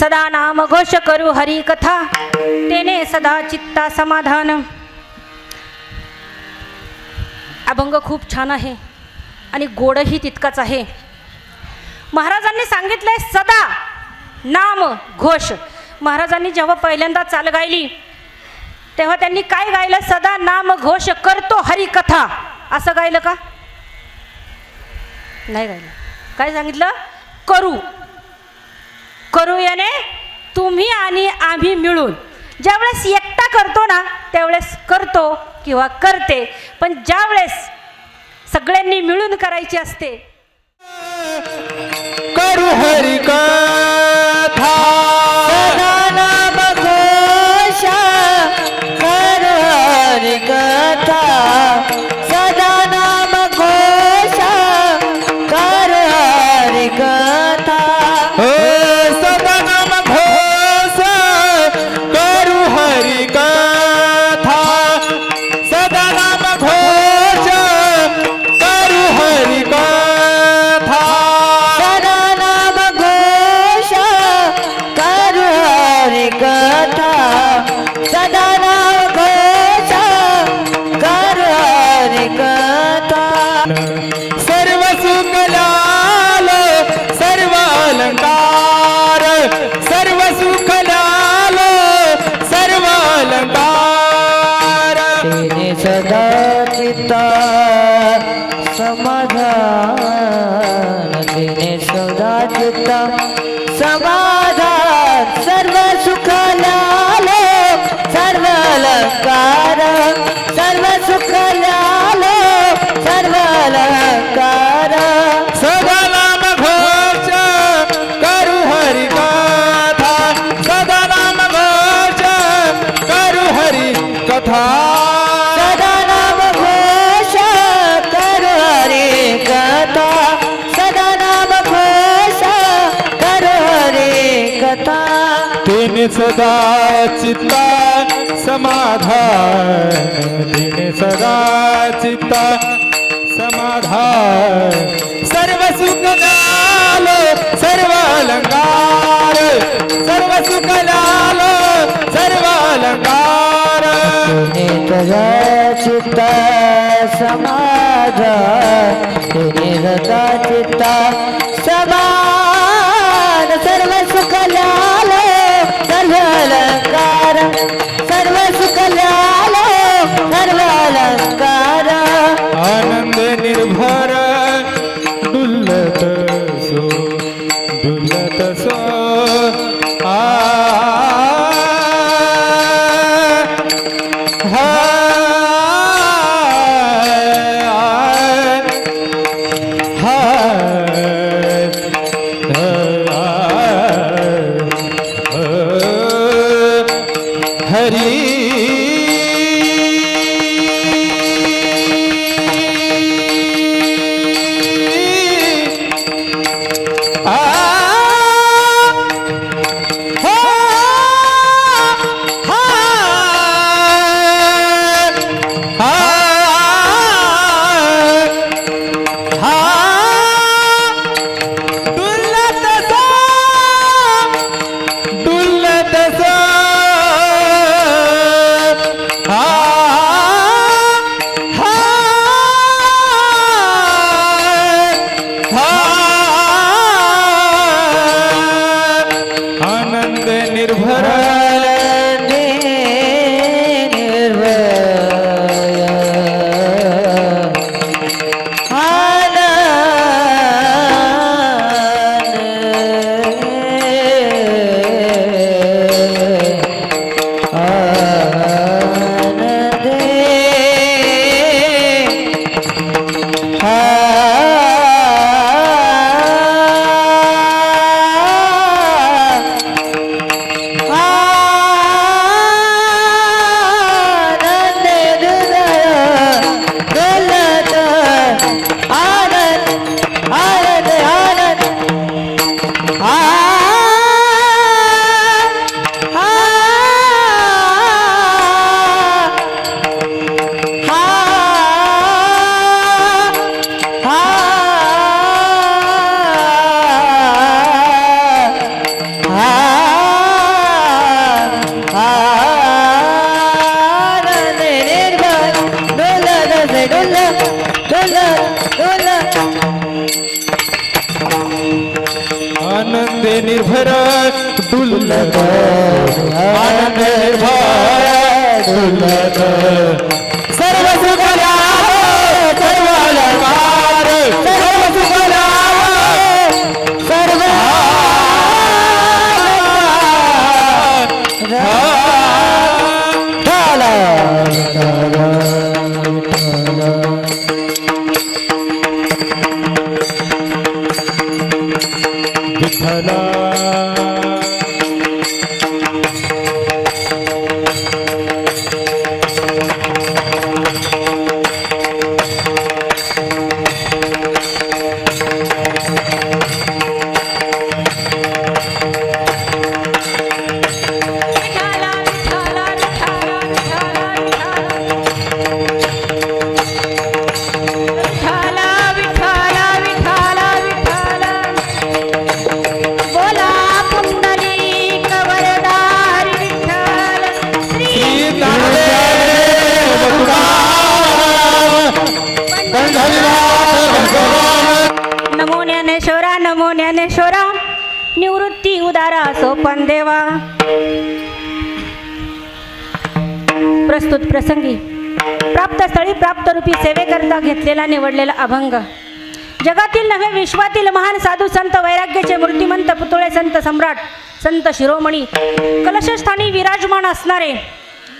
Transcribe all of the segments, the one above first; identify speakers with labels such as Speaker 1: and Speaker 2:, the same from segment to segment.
Speaker 1: सदा नाम घोष करू हरी कथा, तेने सदा चित्ता समाधान. अभंग खूप छान आहे आणि गोडही तितकाच आहे. महाराजांनी सांगितलंय सदा नाम घोष. महाराजांनी जेव्हा पहिल्यांदा चाल गायली तेव्हा त्यांनी काय गायलं? सदा नाम घोष करतो हरी कथा. असं गायलं का? नाही गायलं. काय सांगितलं? करू. करू याने तुम्ही आणि आम्ही मिळून. ज्यावेळेस एकटा करतो ना त्यावेळेस करतो किंवा करते, पण ज्यावेळेस सगळ्यांनी मिळून करायची असते
Speaker 2: करू हरी कथा,
Speaker 3: सदा नाम घोष करू हरी कथा, सदा नाम घोष करू हरी कथा.
Speaker 2: सदा नाम घोष करू हरी कथा, सदा नाम घोष करू हरी कथा,
Speaker 3: सदा नाम घोष करू हरी कथा, सदा नाम घोष करू हरी कथा.
Speaker 2: सर्व सुख लालो सर्व अलंकार, सर्व सुख लालो सर्व अलंकार.
Speaker 3: तेने सदा चित्ता समाधान, तेने सदा चित्ता समाधान. सर्व सुख लालो सर्व अलंकार, सर्व सुख लालो सर्व अलंकार.
Speaker 2: सदा नाम घोष करू हरी कथा, सदा नाम घोष करू हरी कथा.
Speaker 3: सदा नाम घोष करू हरी कथा, सदा नाम घोष करू हरी कथा.
Speaker 2: तेने सदा चित्ता समाधान, तेने सदा चित्ता समाधान. सर्व सुख लालो सर्व अलंकार, सर्व सुख लालो सर्व अलंकार.
Speaker 3: तेने सदा चित्ता समाधान, तेने सदा चित्ता समाधान. सर्व सुख लालो सर्व अलंकार, सर्व सुख लालो सर्व अलंकार.
Speaker 2: आनंद निर्भर डुल्लत सो, डुल्लत सो. आ हा
Speaker 3: Ah
Speaker 2: निर्भर डुलत आनंद निर्भर डुलत सर्व सुख लाभ सर्व अलंकार सर्व सुख लाभ
Speaker 3: सर्व
Speaker 2: विठ्ठला
Speaker 1: बोला पुंडलिक वरदारी विठ्ठल श्री नमो ज्ञानेश्वरा नमो ज्ञानेश्वरा निवृत्ती उदारा सोपन देवा. प्रस्तुत प्रसंगी प्राप्त स्थळी प्राप्त रूपी सेवेकरता घेतलेला निवडलेला अभंग जगातील नव्हे विश्वातील महान साधू संत वैराग्याचे मूर्तिमंत पुतळे संत सम्राट संत शिरोमणी कलशस्थानी विराजमान असणारे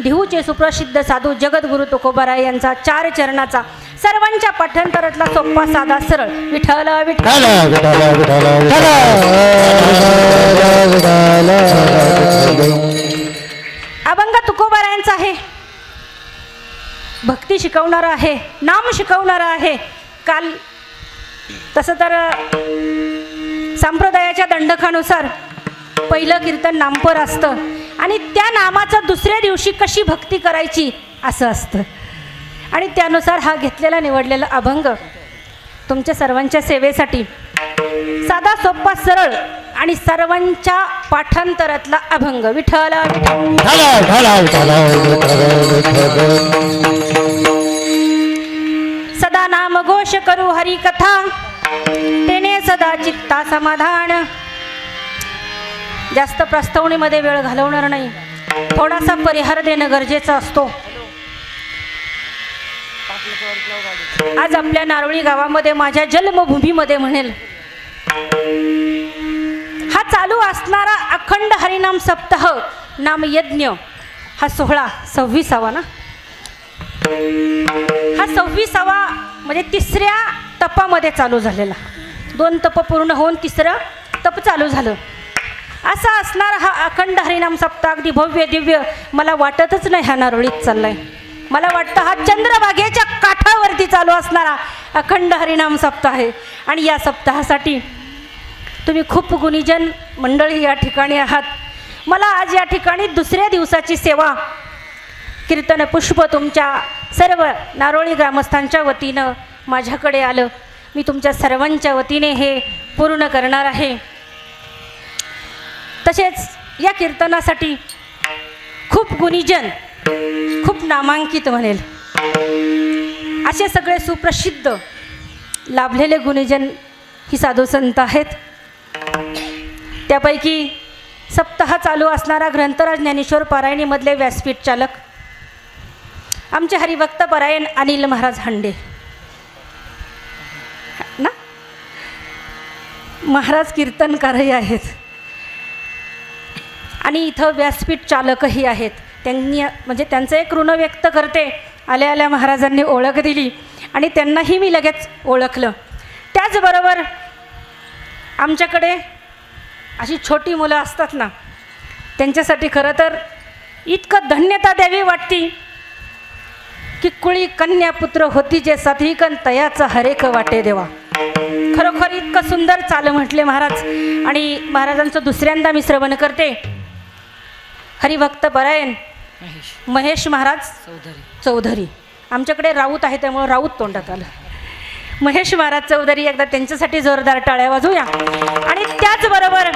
Speaker 1: ढिहूचे सुप्रसिद्ध साधू जगद्गुरु तुकोबाराय यांचा 4 चरणाचा सर्वांच्या पाठांतरातला सोपा साधा सरळ विठ्ठल विठ्ठल अभंग तुकोबारायांचा आहे. भक्ती शिकवणारा आहे, नाम शिकवणारा आहे. काल तसं तर संप्रदायाच्या दंडकानुसार पहिलं कीर्तन नामपर असतं आणि त्या नामाचं दुसऱ्या दिवशी कशी भक्ती करायची असं असतं आणि त्यानुसार हा घेतलेला निवडलेला अभंग तुमच्या सर्वांच्या सेवेसाठी साधा सोपा सरळ आणि सर्वांच्या पाठांतरातला अभंग विठ्ठल सदा नाम घोष करू हरी कथा तेने सदा चित्ता समाधान. जास्त प्रस्तावनेमध्ये वेळ घालवणार नाही, थोडासा परिहार देणं गरजेचं असतो. आज आपल्या नारोळी गावामध्ये माझ्या जन्मभूमीमध्ये म्हणेल हा चालू असणारा अखंड हरिनाम सप्ताह नामयज्ञ हा सोहळा 26वा ना, हा 26वा म्हणजे 3ऱ्या तपामध्ये चालू झालेला. 2 तप पूर्ण होऊन 3रं तप चालू झालं. असा असणारा हा अखंड हरिनाम सप्ताह अगदी भव्य दिव्य मला वाटतच नाही हा नारोळीत चाललाय. मला वाटतं हा चंद्रभागेच्या काठावरती चालू असणारा अखंड हरिनाम सप्ताह आहे. आणि या सप्ताहासाठी तुम्ही खूप गुणीजन मंडळी या ठिकाणी आहात. मला आज या ठिकाणी 2ऱ्या दिवसाची सेवा कीर्तन पुष्प तुमच्या सर्व नारोळी ग्रामस्थांच्या वतीनं माझ्याकडे आलं. मी तुमच्या सर्वांच्या वतीने हे पूर्ण करणार आहे. तसेच या कीर्तनासाठी खूप गुणीजन खूप नामांकित म्हणेल असे सगळे सुप्रसिद्ध लाभलेले गुणीजन ही साधू संत आहेत. त्यापैकी सप्ताह चालू असणारा ग्रंथराज ज्ञानेश्वर पारायणीमधले व्यासपीठ चालक आमचे हरिभक्त परायण अनिल महाराज हांडे ना, महाराज कीर्तनकारही आहेत आणि इथं व्यासपीठ चालकही आहेत. त्यांनी म्हणजे त्यांचं एक ऋण व्यक्त करते. आल्या आल्या महाराजांनी ओळख दिली आणि त्यांनाही मी लगेच ओळखलं. त्याचबरोबर आमच्याकडे अशी छोटी मुलं असतात ना, त्यांच्यासाठी खरं तर इतकं धन्यता द्यावी वाटती की कुळी कन्या पुत्र होती जे साधिकन तयाचा हरेक वाटे देवा. खरोखर इतकं सुंदर चाल म्हटले महाराज. आणि महाराजांचं 2ऱ्यांदा मी श्रवण करते. हरिभक्त परायण महेश महाराज चौधरी, आमच्याकडे राऊत आहे त्यामुळे राऊत तोंडात आलं. महेश महाराज चौधरी, एकदा त्यांच्यासाठी जोरदार टाळ्या वाजवूया. आणि त्याचबरोबर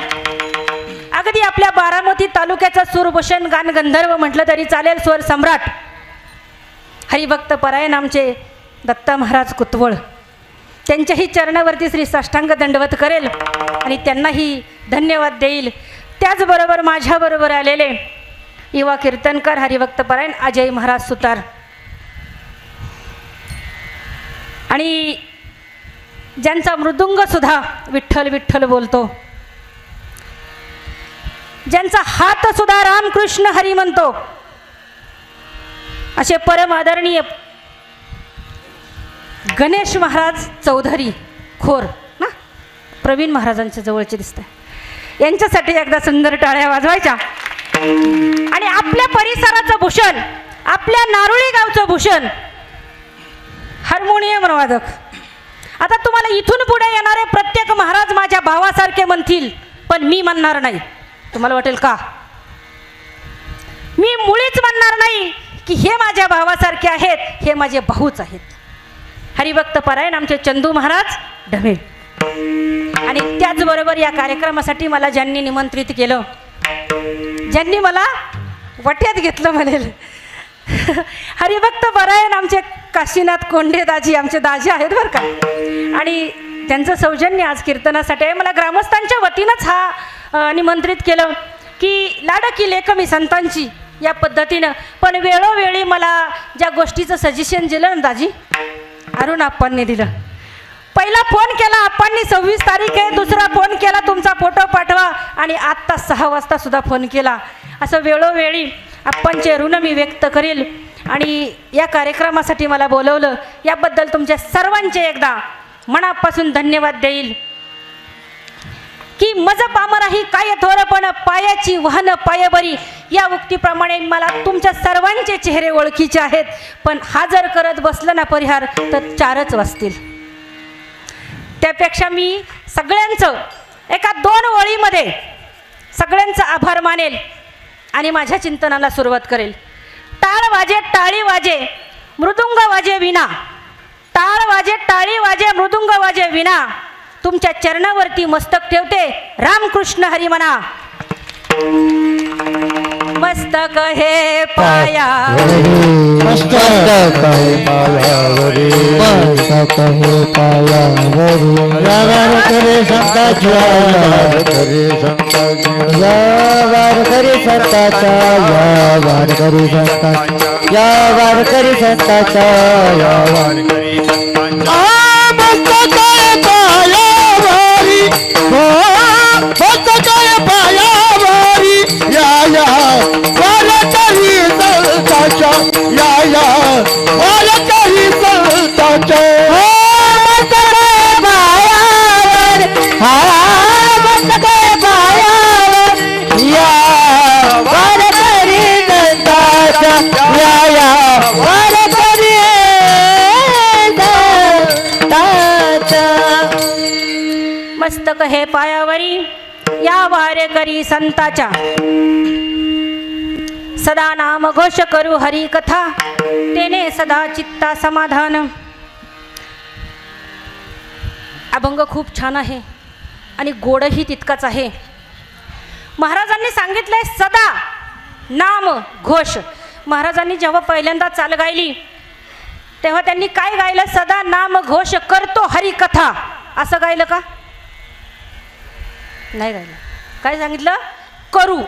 Speaker 1: अगदी आपल्या बारामती तालुक्याचा सूरभूषण गान गंधर्व म्हटलं तरी चालेल, स्वर सम्राट हरिभक्त परायण आमचे दत्ता महाराज कुतवळ त्यांच्याही चरणावरती श्री साष्टांग दंडवत करेल आणि त्यांनाही धन्यवाद देईल. त्याचबरोबर माझ्याबरोबर आलेले युवा कीर्तनकार हरिभक्तपरायण अजय महाराज सुतार आणि ज्यांचा मृदुंगसुद्धा विठ्ठल विठ्ठल बोलतो, ज्यांचा हातसुद्धा रामकृष्ण हरी म्हणतो, असे परम आदरणीय गणेश महाराज चौधरी खोर ना, प्रवीण महाराजांच्या जवळचे दिसत आहे. यांच्यासाठी एकदा सुंदर टाळ्या वाजवायच्या. आणि आपल्या परिसराचं भूषण, आपल्या नारुळी गावचं भूषण हार्मोनियम वादक. आता तुम्हाला इथून पुढे येणारे प्रत्येक महाराज माझ्या भावासारखे म्हणतील, पण मी म्हणणार नाही. तुम्हाला वाटेल का? मी मुळीच म्हणणार नाही की हे माझ्या भावासारखे आहेत, हे माझे भाऊच आहेत. हरिभक्त परायण आमचे चंदू महाराज ढमेल. आणि त्याचबरोबर या कार्यक्रमासाठी मला ज्यांनी निमंत्रित केलं, ज्यांनी मला वट्यात घेतलं म्हणेल, हरिभक्त परायण आमचे काशीनाथ कोंडे दाजी, आमचे दाजी आहेत बरं का. आणि त्यांचं सौजन्य आज कीर्तनासाठी आहे. मला ग्रामस्थांच्या वतीनंच हा निमंत्रित केलं की लाडकी लेक मी संतांची या पद्धतीनं. पण वेळोवेळी मला ज्या गोष्टीचं सजेशन दिलं ना दाजी, अरुण आप्पांनी दिलं. पहिला फोन केला आप्पांनी, 26 तारीख आहे. दुसरा फोन केला तुमचा फोटो पाठवा, आणि आत्ता 6 वाजता सुद्धा फोन केला. असं वेळोवेळी आप्पांचे ऋण मी व्यक्त करेल. आणि या कार्यक्रमासाठी मला बोलवलं याबद्दल तुमच्या सर्वांचे एकदा मनापासून धन्यवाद देईल. की मज पामराही काय थोरपण पायाची वाहन पायबरी, या उक्तीप्रमाणे मला तुमच्या सर्वांचे चेहरे ओळखीचे आहेत. पण हा जर करत बसलं ना परिहार तर 4च वाजतील. त्यापेक्षा मी सगळ्यांचं एका 2 ओळीमध्ये सगळ्यांचं आभार मानेल आणि माझ्या चिंतनाला सुरुवात करेल. टाळ वाजे टाळी वाजे मृदुंग वाजे विना, टाळ वाजे टाळी वाजे मृदुंग वाजे विना, तुमच्या चरणावरती मस्तक ठेवते रामकृष्ण हरी म्हणा. मस्तक हे पायावरी,
Speaker 2: मस्तक हे पायावरी, मस्तक हे पायावरी, यावर करे संताच्या, यावर करे संताच्या, यावर करे संताच्या, यावर करे संताच्या, यावर करे संताच्या, यावर करे संताच्या. मस्तक हे पायावरी, मस्तक हे पायावरी, या वाल काही संताच्या, या वाल काही संताच्या. मस्तक हे पायावर, मस्तक हे पायावर, या वाल काही संताच्या, या वाल काही संताच्या.
Speaker 1: मस्तक हे पायावरी या वारेकरी संताच्या, सदा नाम घोष करू हरी कथा, तेने सदा चित्ता समाधान. अभंग खूप छान आहे आणि गोडही तितकाच आहे. महाराजांनी सांगितलंय सदा नाम घोष. महाराजांनी जेव्हा पहिल्यांदा चाल गायली तेव्हा त्यांनी काय गायलं? सदा नाम घोष करतो हरी कथा. असं गायलं का? नाही गायलं. काय सांगितलं? करू.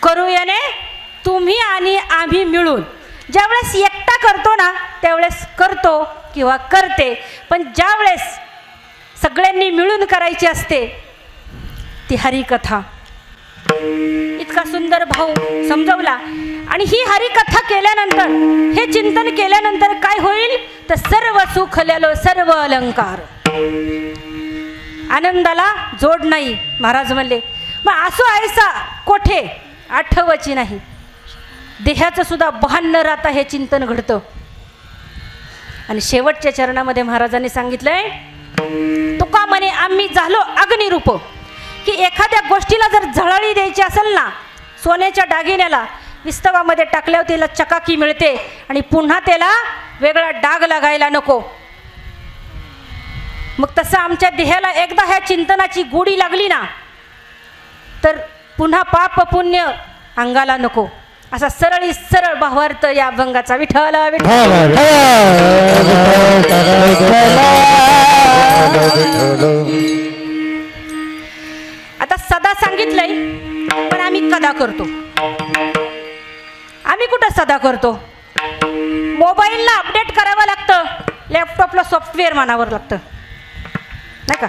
Speaker 1: करू याने तुम्ही आणि आम्ही मिळून. ज्यावेळेस एकटा करतो ना त्यावेळेस करतो किंवा करते, पण ज्यावेळेस सगळ्यांनी मिळून करायची असते ती हरिकथा. इतका सुंदर भाव समजवला. आणि ही हरिकथा केल्यानंतर, हे चिंतन केल्यानंतर काय होईल तर सर्व सुख ल्यालो सर्व अलंकार. आनंदाला जोड नाही महाराज म्हणले. मग असो ऐसा कोठे आठवची नाही. देहाचं सुद्धा भान न राहता हे चिंतन घडतं. आणि शेवटच्या चरणामध्ये महाराजांनी सांगितलंय, तुका म्हणे आम्ही झालो अग्निरूप. की एखाद्या गोष्टीला जर झळाळी द्यायची असेल ना, सोन्याच्या दागिन्याला विस्तवामध्ये टाकल्यावर त्याला चकाकी मिळते आणि पुन्हा त्याला वेगळा डाग लागायला नको. मग तसं आमच्या देहाला एकदा ह्या चिंतनाची गोडी लागली ना तर पुन्हा पाप पुण्य अंगाला नको. असा सरळ भावार्थ या अभंगाचा. विठ्ठल विठ्ठल. आता सदा सांगितलंय, पण आम्ही कदा करतो. आम्ही कुठं सदा करतो? मोबाईलला अपडेट करावं लागतं, लॅपटॉपला सॉफ्टवेअर मानावं लागतं, नाही का?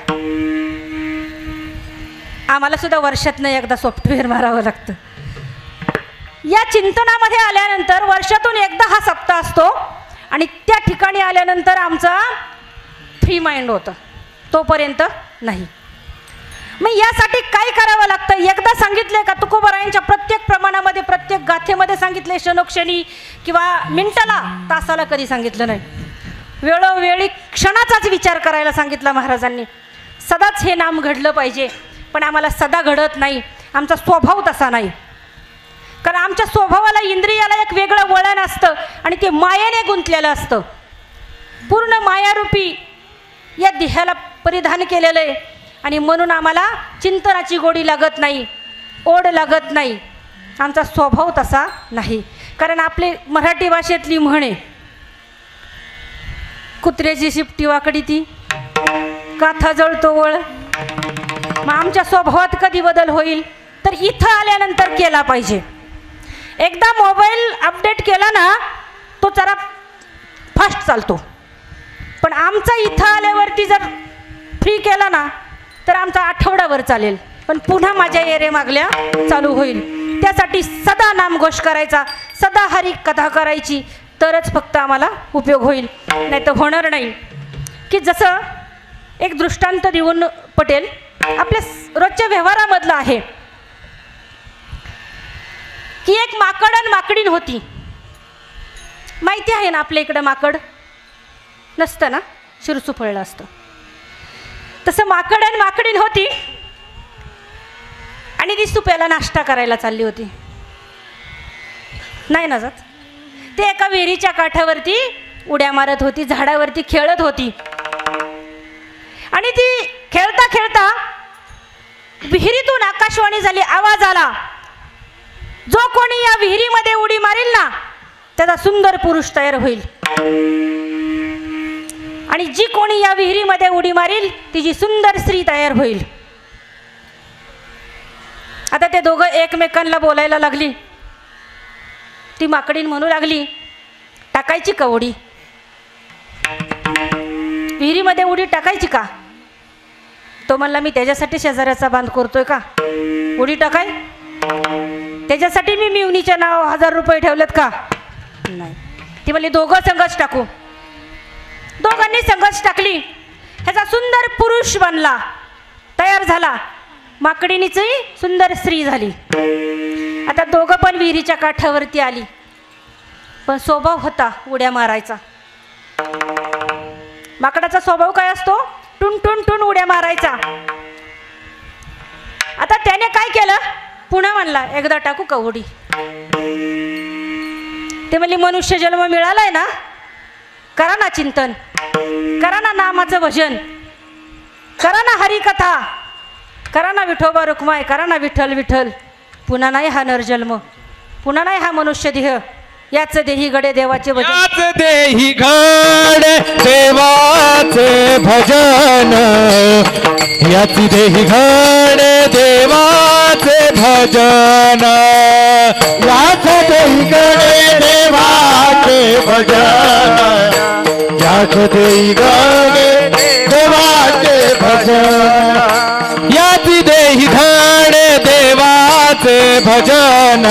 Speaker 1: आम्हाला सुद्धा वर्षातनं एकदा सॉफ्टवेअर मारावं लागतं. या चिंतनामध्ये आल्यानंतर वर्षातून एकदा हा सप्ताह असतो आणि त्या ठिकाणी आल्यानंतर आमचा फ्री माइंड होतं, तोपर्यंत नाही. मग यासाठी काय करावं लागतं? एकदा सांगितलंय का? तुकोबारायांच्या प्रत्येक प्रमाणामध्ये, प्रत्येक गाथेमध्ये सांगितले, क्षणोक्षणी किंवा मिनिटाला, तासाला कधी सांगितलं नाही. वेळोवेळी क्षणाचाच विचार करायला सांगितला महाराजांनी. सदाच हे नाम घडलं पाहिजे, पण आम्हाला सदा घडत नाही. आमचा स्वभाव तसा नाही, कारण आमच्या स्वभावाला, इंद्रियाला एक वेगळं वळण असतं आणि ते मायेने गुंतलेलं असतं. पूर्ण मायारूपी या देहाला परिधान केलेलं आहे आणि म्हणून आम्हाला चिंतनाची गोडी लागत नाही, ओढ लागत नाही. आमचा स्वभाव तसा नाही. कारण आपली मराठी भाषेतली म्हणे, कुत्र्याची शिपटी वाकडी ती काथा जळतो वळ. मग आमच्या स्वभावात कधी बदल होईल? तर इथं आल्यानंतर केला पाहिजे. एकदा मोबाईल अपडेट केला ना, तो जरा फास्ट चालतो, पण आमचा इथं आल्यावरती जर फ्री केला ना, तर आमचा आठवडाभर चालेल, पण पुन्हा माझ्या येरे मागल्या चालू होईल. त्यासाठी सदा नामघोष करायचा, सदा हरी कथा करायची, तरच फक्त आम्हाला उपयोग होईल, नाही तर होणार नाही. की जसं एक दृष्टांत देऊन पटेल, आपल्या रोजच्या व्यवहारामधलं आहे की एक माकड आणि माकडीण होती. माहिती आहे ना, आपल्या इकडं माकड नसतं ना, शिरसुफळलं असतं. तसं माकड आणि माकडीण होती आणि ती सुप्याला नाश्ता करायला चालली होती. नाही ना जात. ते एका विहिरीच्या काठावरती उड्या मारत होती, झाडावरती खेळत होती. आणि ती खेळता खेळता विहिरीतून आकाशवाणी झाली, आवाज आला, जो कोणी या विहिरीमध्ये उडी मारेल ना, त्याचा सुंदर पुरुष तयार होईल, आणि जी कोणी या विहिरीमध्ये उडी मारेल तिची सुंदर स्त्री तयार होईल. आता ते दोघं एकमेकांना बोलायला लागली. ती माकडीण म्हणू लागली, टाकायची का उडी? विहिरीमध्ये उडी टाकायची का? तो म्हणला, मी त्याच्यासाठी शेजाऱ्याचा बांध करतोय का? उडी टाकाय त्याच्यासाठी मी मिवणीच्या नाव 1000 रुपये ठेवलेत का? नाही. ती म्हणली, दोघं संघच टाकू. दोघांनी संघच टाकली. ह्याचा सुंदर पुरुष बनला, तयार झाला. माकडीनीची सुंदर स्त्री झाली. आता दोघं पण विहिरीच्या काठावरती आली, पण स्वभाव होता उड्या मारायचा. माकडाचा स्वभाव काय असतो? टुन टुन टुन उड्या मारायचा. आता त्याने काय केलं? पुन्हा म्हणला, एकदा टाकू का उडी? ते म्हणली, मनुष्य जन्म मिळालाय ना, करा ना चिंतन, करा ना नामाचं भजन, करा ना हरिकथा, करा ना विठोबा रुक्माई, करा ना विठ्ठल विठ्ठल. पुन्हा नाही हा नरजन्म, पुन्हा नाही हा मनुष्य देह. याच देही गडे देवाचे भजन,
Speaker 2: याच देही गडे देवाचे भजन, याच देही गडे देवाचे भजन, याच देही गडे देवाचे भजन, याच देही गडे देवाचे भजन, याच देही गडे देवाचे भजन,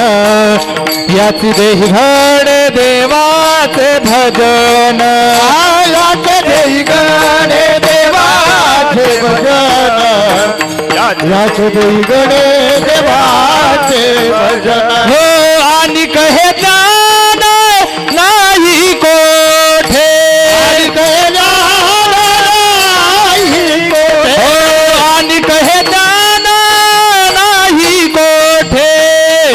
Speaker 2: याच देही गडे देवाचे भजन, याच देही गडे देवाचे भजन, याच देही गडे देवाचे भजन. हो आणि कहे ज्ञान नाही कोठे, आणि कहे ज्ञान नाही कोठे, हो आणि कहे ज्ञान नाही कोठे,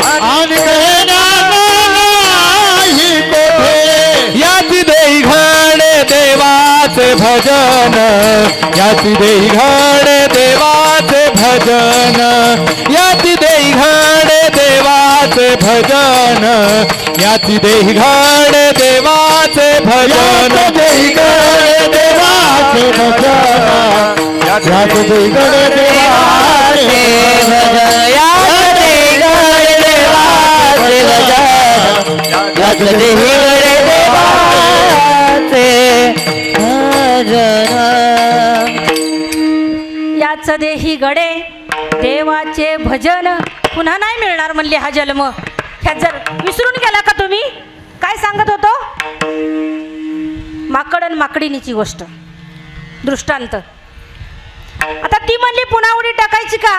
Speaker 2: आणि कहे ज्ञान नाही कोठे. याच देही गडे देवाचे भजन, याच देही गडे देवाचे भजन, याच देही गडे देवाचे भजन याची देही घड देवाचे भजन देही घड देवाचे भजन याची देही घड देवाचे
Speaker 3: भजन याचे गड देवाचे भजन याचे
Speaker 1: याच देही गडे देवाचे भजन पुन्हा नाही मिळणार म्हणले हा जन्म. ह्यात जर विसरून गेला का तुम्ही काय सांगत होतो? माकड आणि माकडिणीची गोष्ट दृष्टांत. आता ती म्हणली पुन्हा उडी टाकायची का?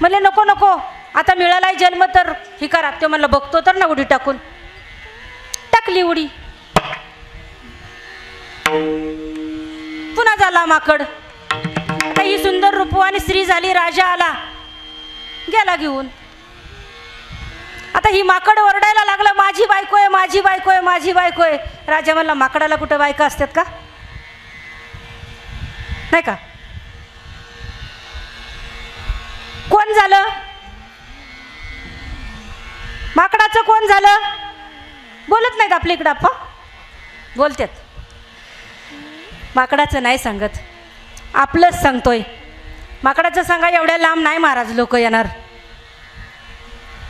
Speaker 1: म्हणले नको नको, आता मिळालाय जन्म तर ही करा. ते म्हणलं बघतो तर ना उडी टाकून. टाकली उडी, पुन्हा झाला माकड. आता ही सुंदर रूपवानी स्त्री झाली, राजा आला, गेला घेऊन. आता ही माकड ओरडायला लागला, माझी बायको आहे, माझी बायको आहे, माझी बायको आहे. राजा म्हणला माकडाला कुठं बायका असतात का? नाही का? कोण झालं माकडाचं? कोण झालं? बोलत नाहीत आपल्या इकडं. आप्पा बोलतात. माकडाचं नाही सांगत, आपलंच सांगतोय. माकडाचं सांगा एवढ्या लांब नाही महाराज लोक येणार.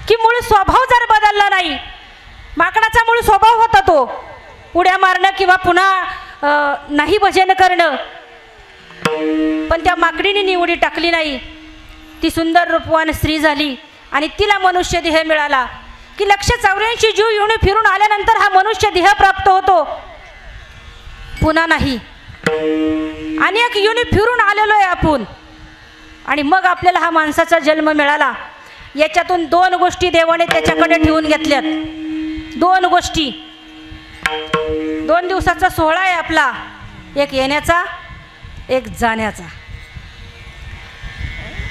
Speaker 1: की मूळ स्वभाव जर बदलला नाही, माकडाचा मूळ स्वभाव होता तो उड्या मारणं किंवा पुन्हा नाही भजन करणं. पण त्या माकडीने उडी टाकली नाही. ती सुंदर रूपवान स्त्री झाली आणि तिला मनुष्य देह मिळाला. की 184 जीव येऊन फिरून आल्यानंतर हा मनुष्य देह प्राप्त होतो, पुन्हा नाही. अनेक युनी फिरून आलेलो आहे आपण आणि मग आपल्याला हा माणसाचा जन्म मिळाला. याच्यातून 2 गोष्टी देवाने त्याच्याकडे ठेवून घेतल्यात. 2 गोष्टी. 2 दिवसाचा सोहळा आहे आपला, एक येण्याचा एक जाण्याचा.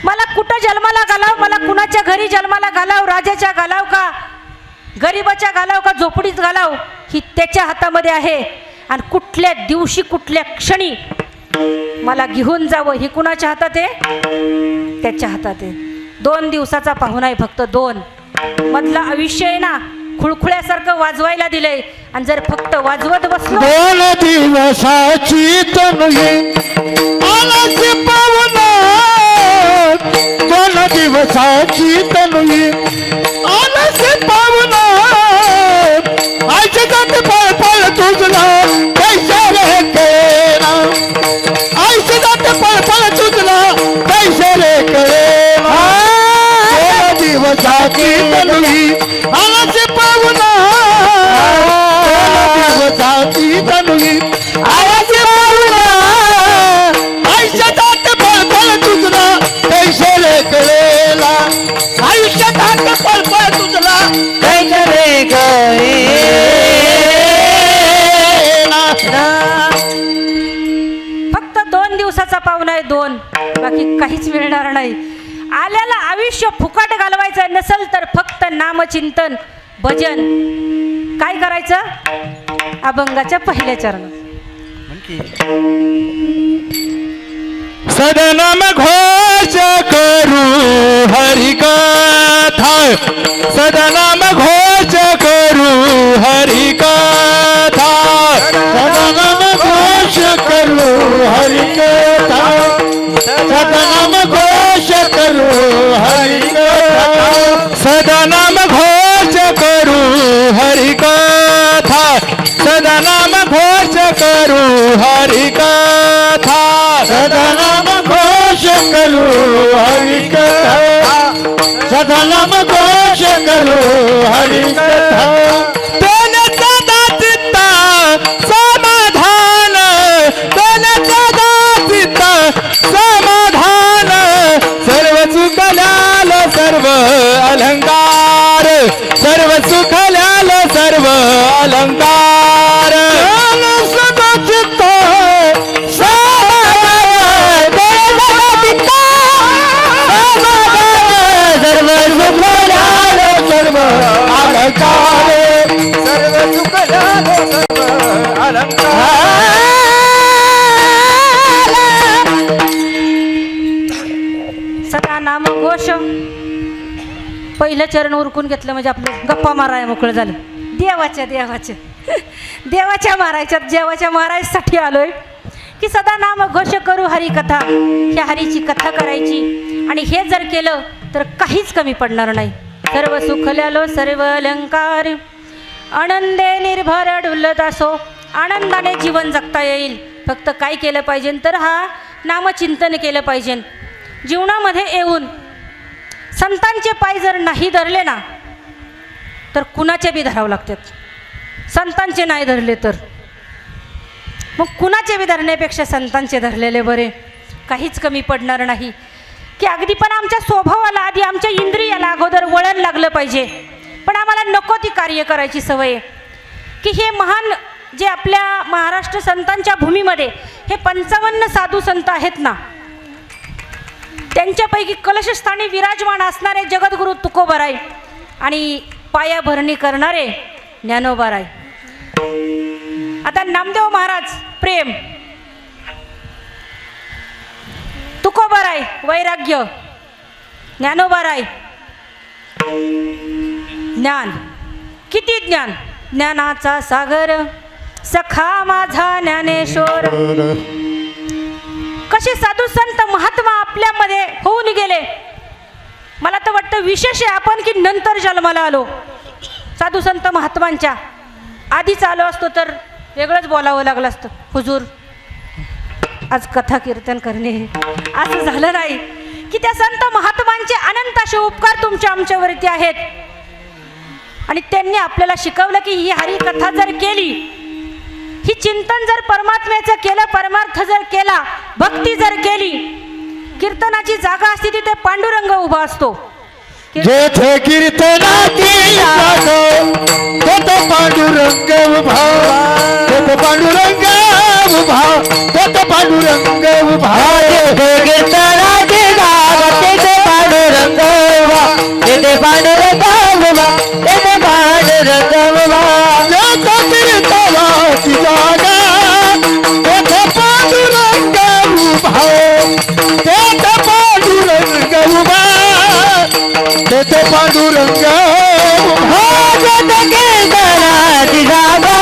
Speaker 1: मला कुठं जन्माला घालाव, मला कुणाच्या घरी जन्माला घालाव, राजाच्या घालाव का गरीबाच्या घालाव का झोपडीत घालाव, ही त्याच्या हातामध्ये आहे. आणि कुठल्या दिवशी कुठल्या क्षणी मला घेऊन जावं ही कुणाच्या हातात आहे? त्याच्या हातात आहे. 2 दिवसाचा पाहुणा आहे फक्त. 2 मधलं आयुष्य आहे ना, खुळखुळ्यासारखं वाजवायला दिलंय. आणि जर फक्त वाजवत बसलो
Speaker 2: 2 दिवसाची तनये आलाचे पाहुणा, 2 दिवसाची तनये आलाचे पाहुणा. आयचे जाते पळ पळ तुझला कैसे रे केना, आयचे जाते पळ पळ तुझला कैसे रे केना. 2 दिवसाची तनये आलाचे पाहुणा, 2 दिवसाची तनये आलाचे पाहुणा. आयचे जाते पळ पळ तुझला कैसे रे केला, आयुष्य जाते पळ पळ तुझला कैसे रे
Speaker 1: फक्त 2 दिवसाचा पाहुणा आहे. 2 बाकी काहीच मिळणार नाही. आल्याला आयुष्य फुकट घालवायचं नसेल तर फक्त नामचिंतन भजन. काय करायचं? अभंगाच्या पहिल्या चरणात
Speaker 2: सदनाम घोष करू हरिकथा, सदनाम घोष करू हरिकथा, सदनाम घोष करू हरिकथा, सदनाम घोष करू हरिकथा, सदनाम घोष करू हरिकथा, सदनाम घोष करू हरिकथा, सदनाम घोष करू हरिकथा, सदनाम घोष करू हरिकथा. तेन सदा चित्ता समाधान, तेन सदा चित्ता समाधान, सर्व सुखल्याल सर्व अलंकार, सर्व सुखल्याल सर्व अलंकार. सदा चित्ता सर्व अलंकार, सर्व सुख सर्व अलंकार.
Speaker 1: सदा नाम घोष पहिलं चरण उरकून घेतलं म्हणजे आपलं गप्पा माराय मोकळं झालं. देवाच्या मारायच्यात जेवाच्या मारायसाठी आलोय की सदा नाम घोष करू हरी कथा. ह्या हरीची कथा करायची आणि हे जर केलं तर काहीच कमी पडणार नाही. सर्व सुखल्यालो सर्व अलंकार आनंदे निर्भर डुलत असो. आनंदाने जीवन जगता येईल. फक्त काय केलं पाहिजे तर हा नामचिंतन केलं पाहिजे. जीवनामध्ये येऊन संतांचे पाय जर नाही धरले ना तर कुणाचे बी धरावं लागतात. संतांचे नाही धरले तर मग कुणाचे बी धरण्यापेक्षा संतांचे धरलेले बरे. काहीच कमी पडणार नाही. की अगदी पण आमच्या स्वभावाला आधी आमच्या इंद्रियाला अगोदर वळण लागलं पाहिजे. पण आम्हाला नको ती कार्य करायची सवय की हे महान जे आपल्या महाराष्ट्र संतांच्या भूमीमध्ये हे 55 साधू संत आहेत ना, त्यांच्यापैकी कलशस्थानी विराजमान असणारे जगद्गुरु तुकोबाराय आणि पायाभरणी करणारे ज्ञानोबाराय. आता नामदेव महाराज प्रेम, तुकोबाराय वैराग्य, ज्ञानोबाराय ज्ञान. किती ज्ञान. ज्ञानाचा सागर सखा माझा ज्ञानेश्वर. कसे साधू संत महात्मा आपल्यामध्ये होऊन गेले. मला तर वाटतं विशेष आहे आपण की नंतर जन्माला आलो. साधू संत महात्मांच्या आधीच आलो असतो तर वेगळंच बोलावं लागलं असतं. हुजूर आज कथा कीर्तन करणे असं झालं नाही की त्या संत महात्मांचे अनंत असे उपकार तुमच्या आमच्यावरती आहेत. आणि त्यांनी आपल्याला शिकवलं की ही हरी कथा जर केली, ही चिंतन जर परमात्म्याचं केलं, परमार्थ जर केला, भक्ती जर केली, कीर्तनाची जागा असते तिथे पांडुरंग उभा असतो.
Speaker 2: जेथे कीर्तनाची जागा तेथे पांडुरंग उभा. तेथे पांडुरंग उभा. तेथे पांडुरंग उभा.
Speaker 3: जेथे कीर्तनाची जागा तेथे पांडुरंग उभा. तेथे पांडुरंग उभा. तेथे पांडुरंग उभा.
Speaker 2: जेथे कीर्तनाची जागा तेथे पांडुरंग उभा. तेथे पांडुरंग उभा. तेथे पांडुरंग उभा.
Speaker 3: जेथे कीर्तनाची जागा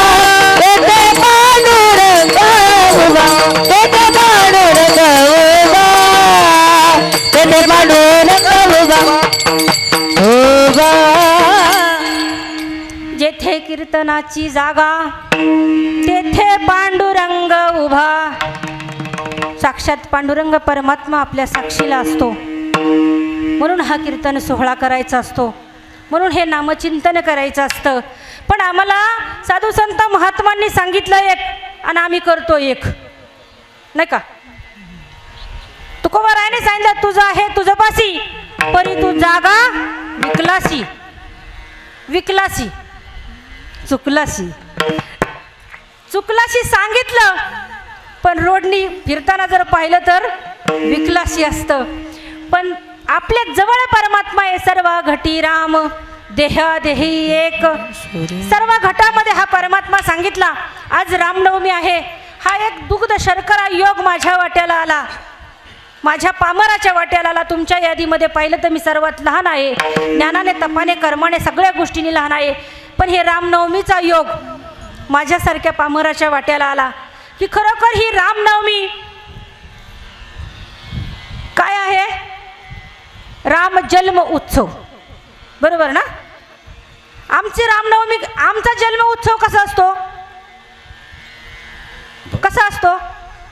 Speaker 3: तेथे पांडुरंग उभा. तेथे पांडुरंग उभा. तेथे पांडुरंग उभा. उभा.
Speaker 1: जेथे कीर्तनाची जागा तेथे पांडुरंग उभा. साक्षात पांडुरंग परमात्मा आपल्या साक्षीला असतो. म्हणून हा कीर्तन सोहळा करायचा असतो. म्हणून हे नामचिंतन करायचं असतं. पण आम्हाला साधू संत महात्मांनी सांगितलं एक आणि आम्ही करतो एक, नाही का. तुकोबारायाने सांगितलं तुझं आहे तुझं पासी परी तू जागा विकलासी. विकलासी चुकलासी. चुकलाशी सांगितलं पण रोडनी फिरताना जर पाहिलं तर विकलाशी असतं. पण आपल्या जवळ परमात्मा आहे. सर्व घटी राम देहादेही एक. सर्व घटामध्ये हा परमात्मा सांगितला. आज रामनवमी आहे. हा एक दुग्ध शर्करा योग माझ्या वाट्याला आला, माझ्या पामराच्या वाट्याला आला. तुमच्या यादीमध्ये पाहिलं तर मी सर्वात लहान आहे. ज्ञानाने तपाने कर्माने सगळ्या गोष्टींनी लहान आहे. पण हे रामनवमीचा योग माझ्यासारख्या पामराच्या वाट्याला आला की खरोखर ही रामनवमी काय आहे. राम जन्म उत्सव, बरोबर ना. आमची रामनवमी, आमचा जन्म उत्सव कसा असतो, कसा असतो.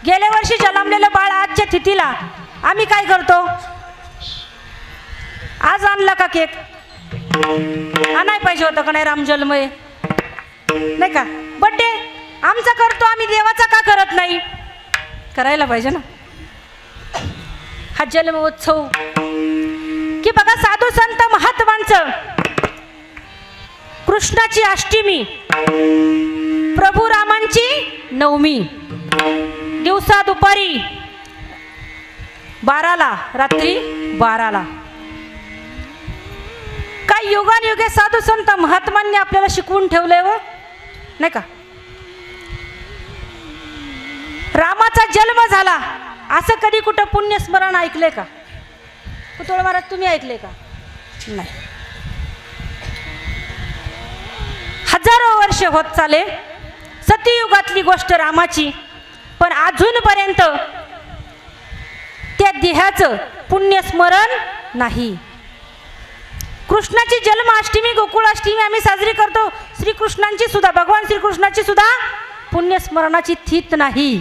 Speaker 1: गेल्या वर्षी जन्मलेलं बाळ आजच्या तिथीला आम्ही काय करतो, आज आणला का केक, आणाय पाहिजे होतं का नाही. राम जन्म आहे नाही का. बड्डे आमचा करतो आम्ही, देवाचा का करत नाही. करायला पाहिजे ना. हा जन्म उत्सव की बघा साधू संत महात्मांचं कृष्णाची अष्टमी, प्रभू रामांची नवमी, दिवसा दुपारी 12ला, रात्री 12ला. काय युगानुयुगे साधू संत महात्मांनी आपल्याला शिकवून ठेवलंय हो, नाही का. रामाचा जन्म झाला असं कधी कुठं पुण्यस्मरण ऐकलंय का. पुतळे महाराज तुम्ही ऐकले का. नाही. वर्ष होत चाले, सत्ययुगातली गोष्ट रामाची, पण अजूनपर्यंत त्या देहाचं पुण्यस्मरण नाही. कृष्णाची जन्माष्टमी गोकुळाष्टमी आम्ही साजरी करतो, श्रीकृष्णांची सुद्धा, भगवान श्रीकृष्णाची सुद्धा पुण्यस्मरणाची थीत नाही.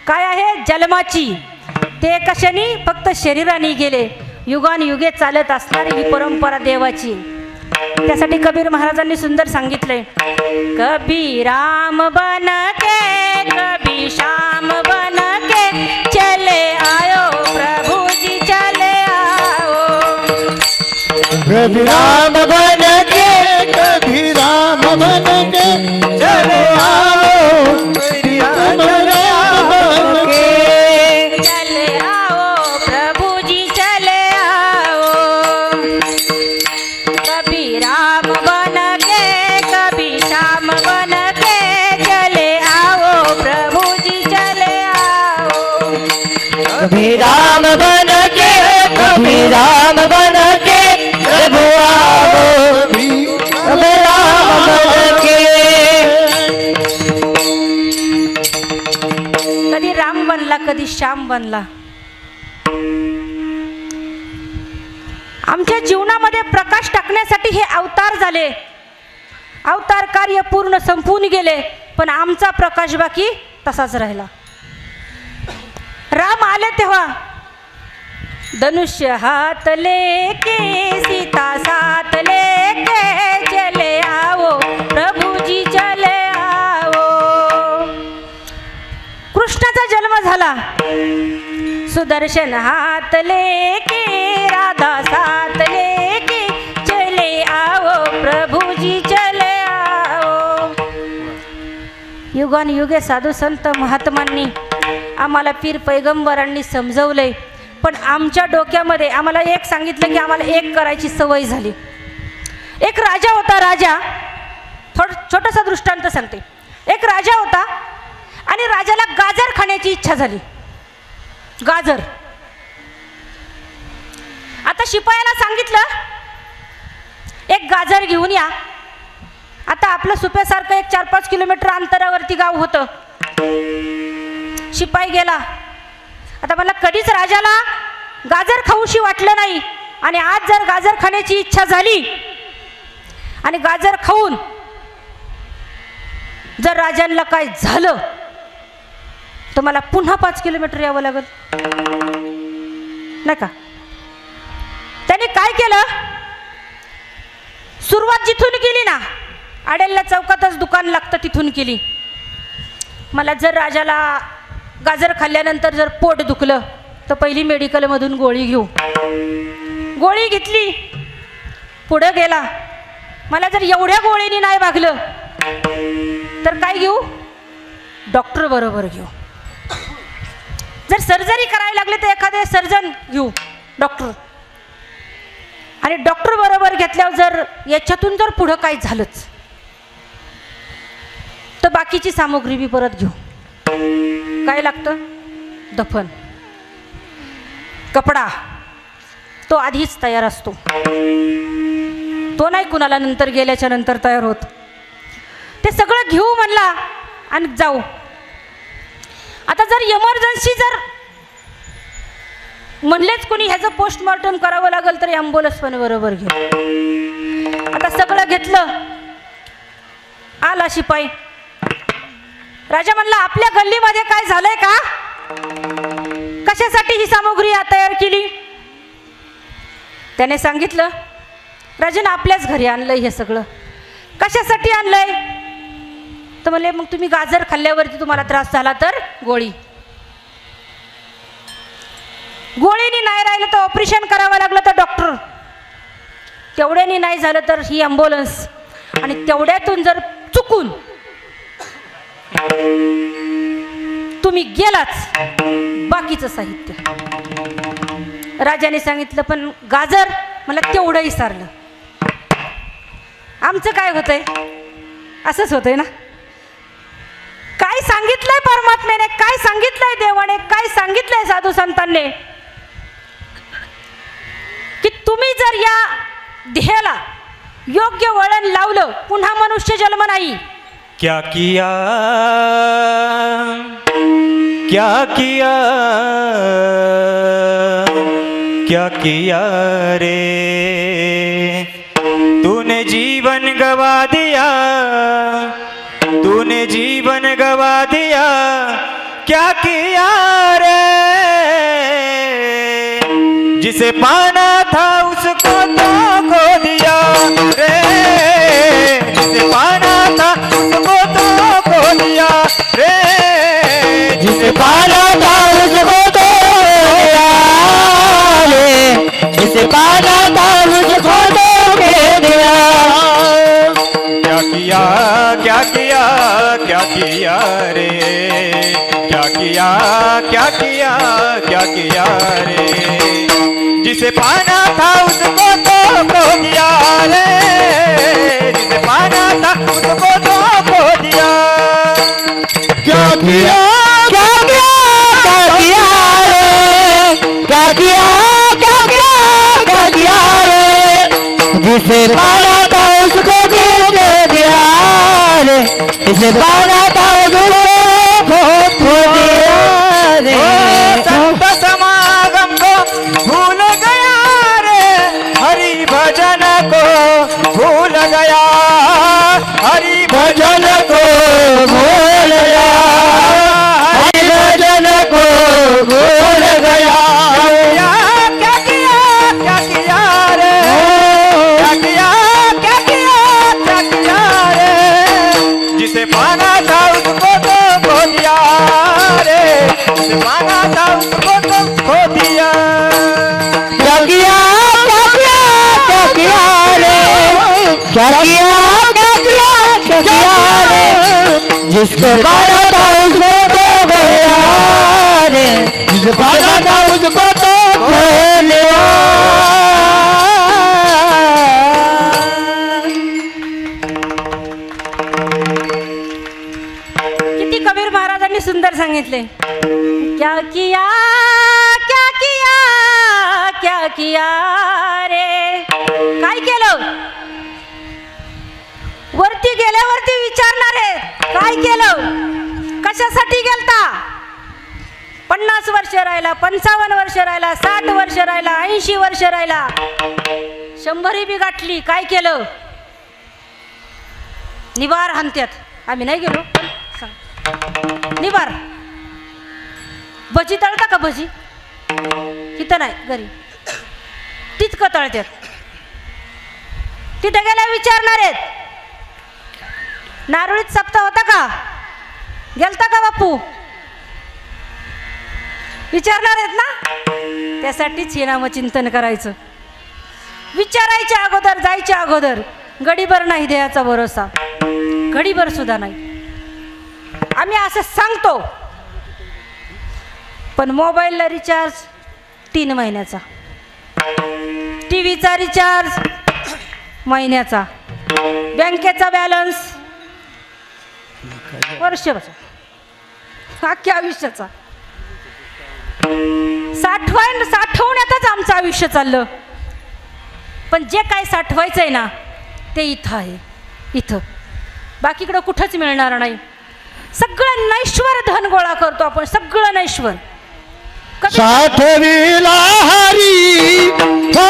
Speaker 1: काय आहे? जन्माची. ते कशाने? फक्त शरीराने गेले. युगानुयुगे चालत असणारी ही परंपरा देवाची. त्यासाठी कबीर महाराजांनी सुंदर सांगितलंय, कबी राम बन के कबी श्याम बन के चले आयो प्रभु जी चले आओ.
Speaker 2: कभी राम बन के कभी राम बन के चले आओ, राम बन के
Speaker 1: चले आओ प्रभु जी चले आओ. कभी राम बन के कभी श्याम बन के चले आओ प्रभु जी चले आओ.
Speaker 3: कभी राम बन के कभी राम बन के प्रभु आओ, कभी राम बन के.
Speaker 1: कधी राम बनला, कधी श्याम बनला. आमच्या जीवनामध्ये प्रकाश टाकण्यासाठी हे अवतार झाले. अवतार कार्य पूर्ण संपून गेले, पण आमचा प्रकाश बाकी तसाच राहिला. राम आले तेव्हा धनुष्य हाथ लेके सीता साथ लेके चले आओ प्रभु जी चले आओ. कृष्णाचा जन्म झाला, सुदर्शन हाथ लेके राधा साथ लेके चले आओ प्रभु जी चले आओ. युगानुयुगे साधू संत महात्मांनी आम्हाला पीर पैगंबरांनी समजवलंय, पण आमच्या डोक्यामध्ये आम्हाला एक सांगितलं की आम्हाला एक करायची सवय झाली. एक राजा होता. राजा, छोटासा दृष्टांत सांगते. एक राजा होता आणि राजाला गाजर खाण्याची इच्छा झाली. गाजर. आता शिपायाला सांगितलं एक गाजर घेऊन या. आता आपलं सुप्यासारखं एक 4-5 किलोमीटर अंतरावरती गाव होतं. शिपाई गेला. आता मला कधीच राजाला गाजर खाऊशी वाटलं नाही, आणि आज जर गाजर खाण्याची इच्छा झाली आणि गाजर खाऊन जर राजांना काय झालं तर मला पुन्हा 5 किलोमीटर यावं लागेल, नाही का? त्याने काय केलं? सुरुवात जिथून केली ना, आडेल्या चौकातच दुकान लागतं तिथून केली. मला जर राजाला गाजर खाल्ल्यानंतर जर पोट दुखलं तर पहिली मेडिकलमधून गोळी घेऊ. गोळी घेतली, पुढं गेला. मला जर एवढ्या गोळीनी नाही भागलं तर काय घेऊ? डॉक्टर बरोबर घेऊ. जर सर्जरी करायला लागले तर एखादे सर्जन घेऊ, डॉक्टर. आणि डॉक्टर बरोबर घेतल्यावर जर याच्यातून जर पुढं काय झालंच तर बाकीची सामग्री बी परत घेऊ. काय लागतं? दफन, कपडा, तो आधीच तयार असतो, तो नाही कुणाला नंतर गेल्याच्या नंतर तयार होत. ते सगळं घेऊ म्हणला आणि जाऊ. आता जर इमर्जन्सी जर म्हणलेच कोणी ह्याचं पोस्टमॉर्टम करावं लागेल तर ॲम्ब्युलन्स पण बरोबर घेऊ. आता सगळं घेतलं. आला शिपाई. राजा म्हणला आपल्या गल्लीमध्ये काय झालंय का? कशासाठी ही सामग्री तयार केली? त्याने सांगितलं राजाने आपल्याच घरी आणलंय हे सगळं. कशासाठी आणलंय? तर म्हणले मग तुम्ही गाजर खाल्ल्यावरती तुम्हाला त्रास झाला तर गोळी. गोळीनी नाही राहिलं तर ऑपरेशन करावं लागलं तर डॉक्टर. तेवढ्यानी नाही झालं तर ही ॲम्ब्युलन्स. आणि तेवढ्यातून जर चुकून तुम्ही गेलाच, बाकीचं साहित्य. राजाने सांगितलं पण गाजर, मला तेवढंही सारलं. आमचं काय होतंय? असंच होतंय ना. काय सांगितलंय परमात्म्याने, काय सांगितलंय देवाने, काय सांगितलंय साधू संतांनी, की तुम्ही जर या देहाला योग्य वळण लावलं, पुन्हा मनुष्य जन्म नाही,
Speaker 4: क्या किया क्या किया क्या किया रे तूने जीवन गवा दिया तूने जीवन गवा दिया क्या किया रे जिसे पाना था उसको तो खो दिया रे जिसे पाना था उसको तो खो दिया रे जिसे पाना था उसको तो
Speaker 3: जिसे पाना था मुझको तो दे दिया
Speaker 4: क्या किया क्या किया क्या किया रे क्या किया क्या किया क्या किया रे जिसे पाना था उसको तो खो दिया रे जिसे पाना था उसको तो खो दिया
Speaker 2: क्या किया
Speaker 3: क्या किया क्या किया रे क्या किया क्या किया क्या किया रे जिसे पाना था उसको दे दिया रे जिसे पाना था उसको खो दिया रे
Speaker 4: संत समागम को भूल गया रे हरि भजन को भूल गया हरि भजन को
Speaker 3: भूल गया हरि भजन को भूल गया
Speaker 4: क्या किया क्या किया रे क्या किया क्या किया क्या किया रे जिसे पाना था उसको तो खो दिया रे जिसे पाना था उसको तो खो दिया
Speaker 3: क्या किया क्या किया क्या किया रे क्या किया क्या किया क्या किया रे जिसको पाना था उसको तो गया रे जिसको पाना था उसको तो खो लिया
Speaker 1: किती कबीर महाराजांनी सुंदर सांगितले क्या किया क्या किया क्या किया रे काय केलं वरती गेल्यावरती विचारणार आहे काय केलं कशासाठी गेलता 50 वर्ष राहिला 55 वर्ष राहिला 60 वर्ष राहिला 80 वर्ष राहिला 100 बी गाठली काय केलं निवार हाणत्यात आम्ही नाही गेलो सांग निवार भजी तळता का भजी तिथं नाही घरी तितकं तळत्यात तिथं गेल्या विचारणार आहेत नारळीत सप्ताह होता का गेलता का बापू विचारणार आहेत ना त्यासाठीच हे नामचिंतन करायचं विचारायच्या अगोदर जायच्या अगोदर गडीभर नाही देहाचा भरोसा घडीभर सुद्धा नाही आम्ही असं सांगतो पण मोबाईलला रिचार्ज 3 महिन्याचा टीव्हीचा रिचार्ज महिन्याचा बँकेचा बॅलन्स वर्षभर अख्ख्या आयुष्याचा साठवण्यातच आमचं आयुष्य चाललं पण जे काय साठवायचं आहे ना ते इथं आहे इथं बाकीकडं कुठंच मिळणार नाही सगळं नैश्वर धन गोळा करतो आपण सगळं नैश्वर
Speaker 2: साठविला हरी हो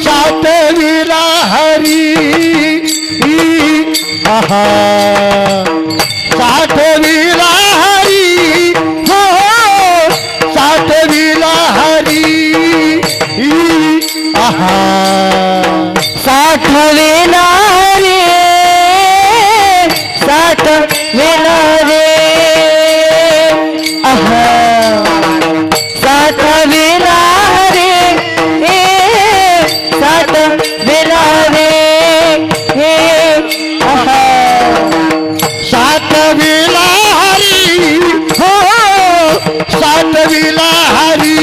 Speaker 2: साठविला हरी आहा साठविला हरी हो साठविला हरी आहा
Speaker 3: साठविला रे साठविला रे आहा साठविला रे साठविला रे आहा
Speaker 2: साठविला हरी हो साठविला हरी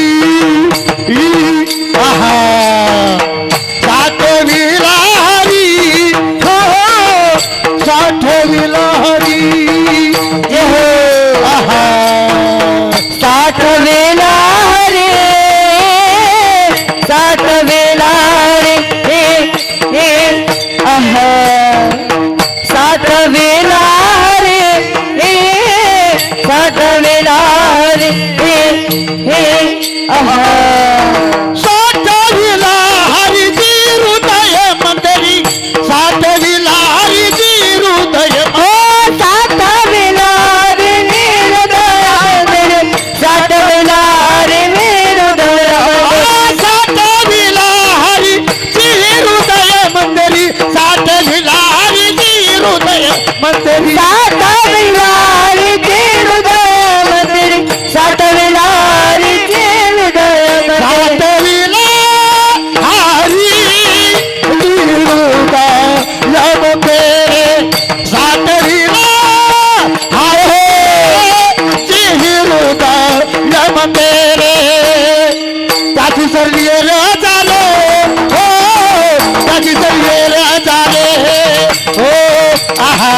Speaker 2: आहा आहा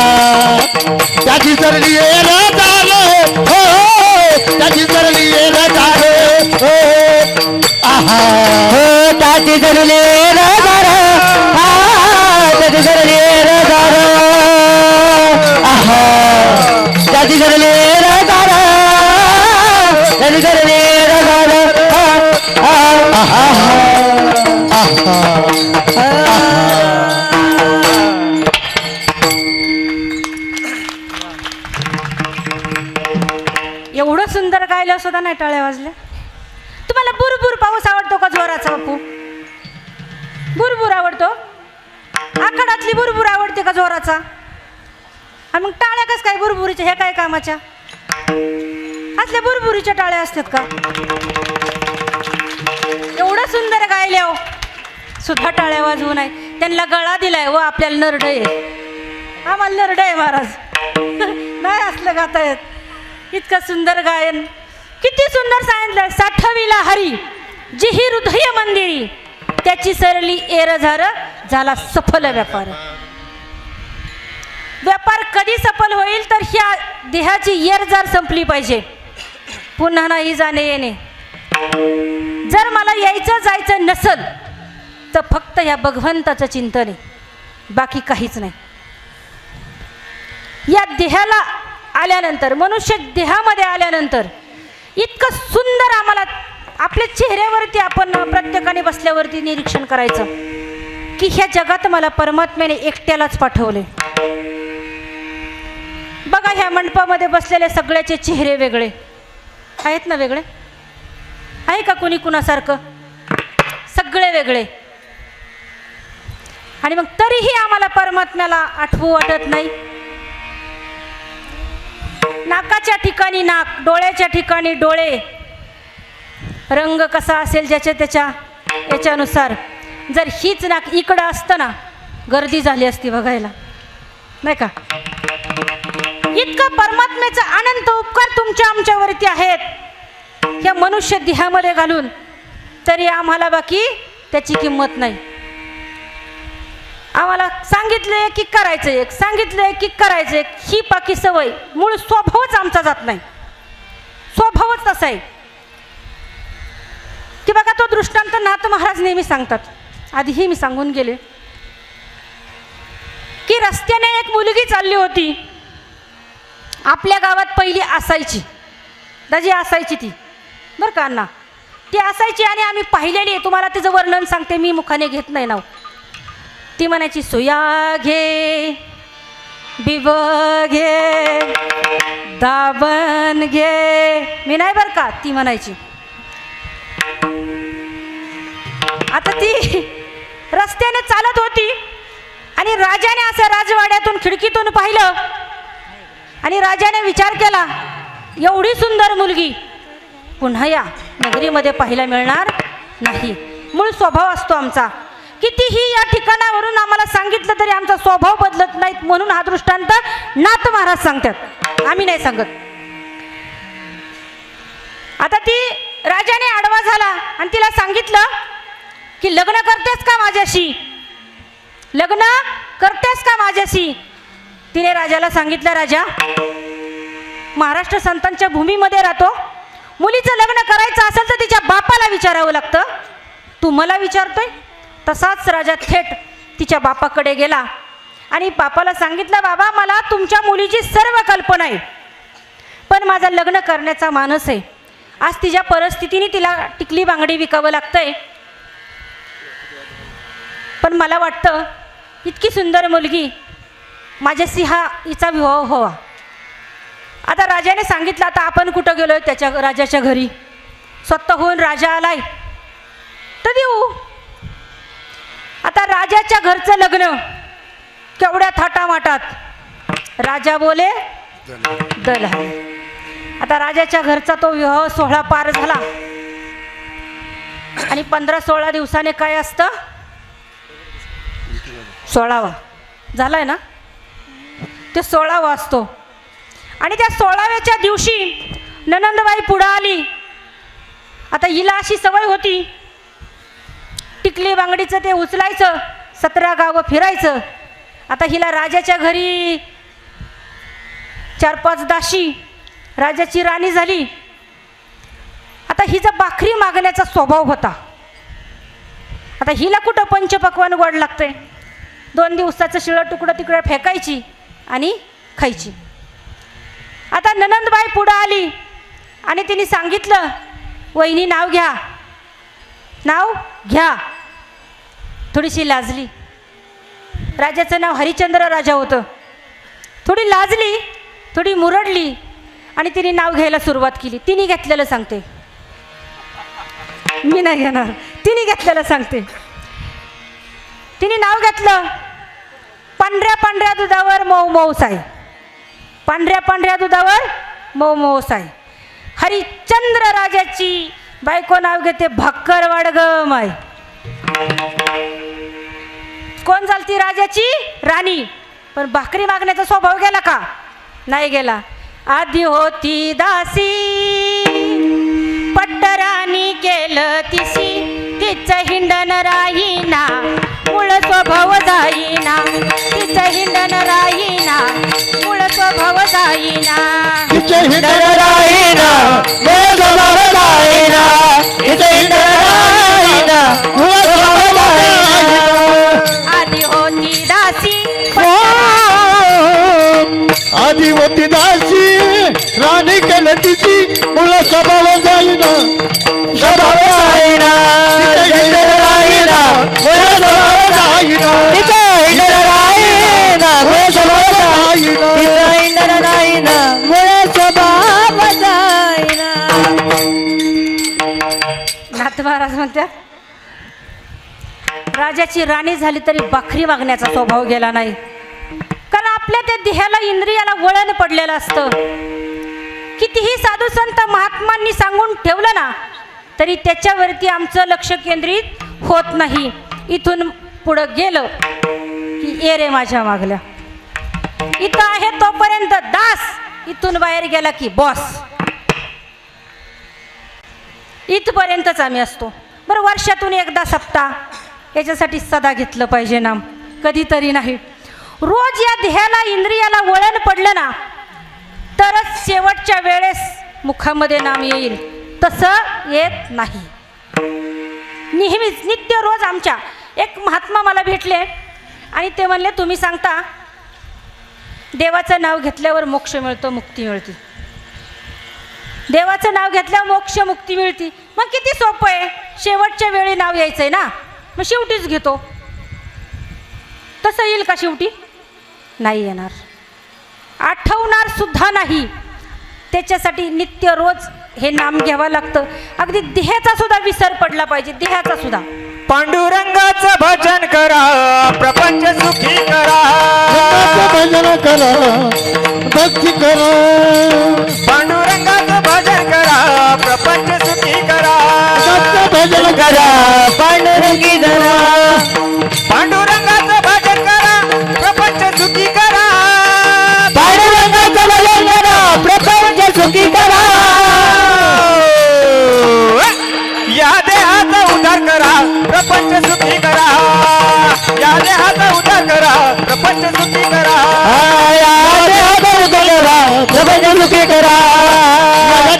Speaker 2: त्याची सरली झालं हो त्याची सरली झालं हो आहा
Speaker 3: हो त्याची जरले रगार त्याची जरले रगार आहा त्याची जरले रगार त्याची जरले रगार
Speaker 1: एवढं सुंदर गायलं सुद्धा नाही टाळ्या वाजल्या. तुम्हाला बुरबुर पाऊस आवडतो का जोराचा बापू? बुरबुर आवडतो? आखाडातली बुरबुर आवडते का जोराचा? आणि मग टाळ्या कस काय बुरबुरीच्या? हे काय कामाच्या? असल्या बुरबुरीच्या टाळ्या असतात का? एवढं सुंदर गायल्या हो सुद्धा टाळ्या वाजवू नाही. त्यांना गळा दिलाय व आपल्याला नरड आहे. आम्हाला नरड आहे महाराज. नाही असलं गाता येत. इतकं सुंदर गायन. किती सुंदर सांगितलं. साठविला हरी जिही हृदय मंदिरी त्याची सरली एरझार झाला सफल व्यापार. व्यापार कधी सफल होईल तर ह्या देहाची एरझार संपली पाहिजे. पुन्हा नाही जाणे येणे. जर मला यायचं जायचं नसल तर फक्त ह्या भगवंताचं चिंतन आहे, बाकी काहीच नाही. या देहाला आल्यानंतर मनुष्य देहामध्ये आल्यानंतर इतकं सुंदर आम्हाला आपल्या चेहऱ्यावरती आपण प्रत्येकाने बसल्यावरती निरीक्षण करायचं की ह्या जगात मला परमात्म्याने एकट्यालाच पाठवले. बघा ह्या मंडपामध्ये बसलेले सगळ्याचे चेहरे वेगळे आहेत ना? वेगळे आहे का कोणी कुणासारखं? सगळे वेगळे. आणि मग तरीही आम्हाला परमात्म्याला आठवू वाटत नाही. नाकाच्या ठिकाणी नाक, डोळ्याच्या ठिकाणी डोळे, रंग कसा असेल ज्याच्या त्याच्या याच्यानुसार. जर हीच नाक इकडं असतं ना गर्दी झाली असती बघायला, नाही का? इतकं परमात्म्याचा अनंत उपकार तुमच्या आमच्यावरती आहेत या मनुष्य देहामध्ये घालून, तरी आम्हाला बाकी त्याची किंमत नाही. आम्हाला सांगितलं एक की करायचं एक, सांगितलं एक की करायचं एक, ही बाकी सवय मूळ स्वभावच आमचा जात नाही. स्वभावच तसा आहे की बघा तो दृष्टांत नाथ महाराज नेहमी सांगतात. आधीही मी सांगून गेले की रस्त्याने एक मुलगी चालली होती. आपल्या गावात पहिली असायची, दाजी असायची ती, बरं का अण्णा, ती असायची आणि आम्ही पाहिलेली आहे. तुम्हाला तिचं वर्णन सांगते, मी मुखाने घेत नाही नाव. ती म्हणायची सोया घे, बिब घे, दाबण घे. मी नाही बरं का, ती म्हणायची. आता ती रस्त्याने चालत होती आणि राजाने असं राजवाड्यातून खिडकीतून पाहिलं आणि राजाने विचार केला एवढी सुंदर मुलगी पुन्हा या नगरीमध्ये पाहायला मिळणार नाही. मूळ स्वभाव असतो आमचा. कितीही या ठिकाणावरून आम्हाला सांगितलं तरी आमचा स्वभाव बदलत नाहीत. म्हणून हा दृष्टांत नाथ महाराज सांगतात, आम्ही नाही सांगत. आता ती राजाने आडवा झाला आणि तिला सांगितलं की लग्न करतेस का माझ्याशी, लग्न करतेस का माझ्याशी. तिने राजाला सांगितलं, राजा महाराष्ट्र संतांच्या भूमीमध्ये राहतो, मुलीचं लग्न करायचं असेल तर तिच्या बापाला विचारावं लागतं, तू मला विचारतोय. तसाच राजा थेट तिच्या बापाकडे गेला आणि बापाला सांगितलं, बाबा मला तुमच्या मुलीची सर्व कल्पना आहे, पण माझं लग्न करण्याचा मानस आहे. आज तिच्या परिस्थितीने तिला टिकली बांगडी विकावं लागतंय, पण मला वाटतं इतकी सुंदर मुलगी माझ्याशी हिचा विवाह व्हावा. आता राजाने सांगितलं, आता आपण कुठं गेलोय त्याच्या राजाच्या घरी, स्वतःहून राजा आलाय तर देऊ. आता राजाच्या घरचं लग्न केवढ्या थाटामाटात. राजा बोले दल आहे. आता राजाच्या घरचा तो विवाह सोहळा पार झाला आणि 15-16 दिवसाने काय असतं, 16वा झालाय ना, ते 16वा असतो. आणि त्या 16व्याच्या दिवशी ननंदबाई पुढं आली. आता हिला अशी सवय होती टिकली बांगडीचं ते उचलायचं, 17 गावं फिरायचं आता हिला राजाच्या घरी 4-5 दासी, राजाची राणी झाली. आता हिचा भाकरी मागण्याचा स्वभाव होता. आता हिला कुठं पंचपक्वान गोड लागते. 2 दिवसाचं शिळं तुकडं तिकडं फेकायची आणि खायची. आता ननंदबाई पुढं आली आणि तिने सांगितलं, वहिनी नाव घ्या, नाव घ्या. थोडीशी लाजली. राजाचं नाव हरिश्चंद्र राजा होतं. थोडी लाजली, थोडी मुरडली आणि तिने नाव घ्यायला सुरुवात केली. तिने घेतलेलं सांगते, मी नाही घेणार. तिने घेतलेलं सांगते. तिने नाव घेतलं, पांढऱ्या पांढऱ्या दुधावर मऊ मऊ साई. पांढऱ्या पांढऱ्या दुधावर मऊ मऊ साई. हरिश्चंद्र राजाची बायको नाव घेते भाकरवाड ग माय. कोण झालती? राजाची राणी. पण भाकरी मागण्याचा स्वभाव गेला का? नाही गेला. आधी होती दासी, पट्टराणी केलं तिसी. तिचं हिंडण राहीना, मूळ स्वभाव जाईना. तिचं हिंडण राहीना, मूळ स्वभाव जाईना.
Speaker 2: तिचे हिंडण राहीना, मूळ स्वभाव जाईना. तिचे हिंडण राहीना, मूळ स्वभाव जाईना.
Speaker 1: आधी होती दासी,
Speaker 2: आधी होती दासी, राणी केलं तिची, मूळ स्वभाव जाईना. स्वभाव जाईना. तिचे हिंडण राहीना, मूळ स्वभाव जाईना. तिचे हिंडण राहीना, मूळ स्वभाव जाईना.
Speaker 3: तिचं इंद्र नाही ना, मूळ स्वभाव जाईना.
Speaker 1: नाथ महाराज म्हणतात, राजाची राणी झाली तरी भाकरी मागण्याचा स्वभाव गेला नाही. कारण आपल्या त्या देहाला, इंद्रियाला वळण पडलेलं असतं. कितीही साधू संत महात्मांनी सांगून ठेवलं ना, तरी त्याच्यावरती आमचं लक्ष केंद्रित होत नाही. इथून पुढं गेलं की ये रे माझ्या मागल्या. इथं आहे तोपर्यंत दास, इथून बाहेर गेला की बॉस. इथपर्यंतच आम्ही असतो. बरं, वर्षातून एकदा सप्ताह याच्यासाठी सदा घेतलं पाहिजे नाम, कधीतरी नाही. रोज या देहाला, इंद्रियाला वळण पडलं ना, तरच शेवटच्या वेळेस मुखामध्ये नाम येईल. तसं येत नाही. नेहमीच नित्य रोज आमच्या एक महात्मा मला भेटले आणि ते म्हणले, तुम्ही सांगता देवाचं नाव घेतल्यावर मोक्ष मिळतो, मुक्ती मिळते. देवाचं नाव घेतल्यावर मोक्ष मुक्ती मिळते. मग किती सोपं आहे. शेवटच्या वेळी नाव यायचंय ना, मग शेवटीच घेतो. तसं येईल का शेवटी? नाही येणार. आठवणार सुद्धा नाही. त्याच्यासाठी नित्य रोज हे नाम घ्यावं लागतं. अगदी देहाचा सुद्धा विसर पडला पाहिजे, देहाचा सुद्धा.
Speaker 4: पांडुरंगाचं भजन करा, प्रपंच सुखी करा.
Speaker 2: भजन करा, भक्ती करा.
Speaker 4: पांडुरंगाचं भजन करा, प्रपंच सुखी करा.
Speaker 2: भजन करा,
Speaker 3: पांडुरंगी धरा.
Speaker 4: पांडुरंगाचं भजन करा, प्रपंच सुखी करा.
Speaker 3: पांडुरंगाचं भजन करा, प्रपंच सुखी करा.
Speaker 4: या देहाचा उद्धार करा, प्रपंच सुखी करा. या देहाचा उद्धार करा, प्रपंच सुखी करा.
Speaker 3: या देहाचा उद्धार करा, प्रपंच सुखी करा.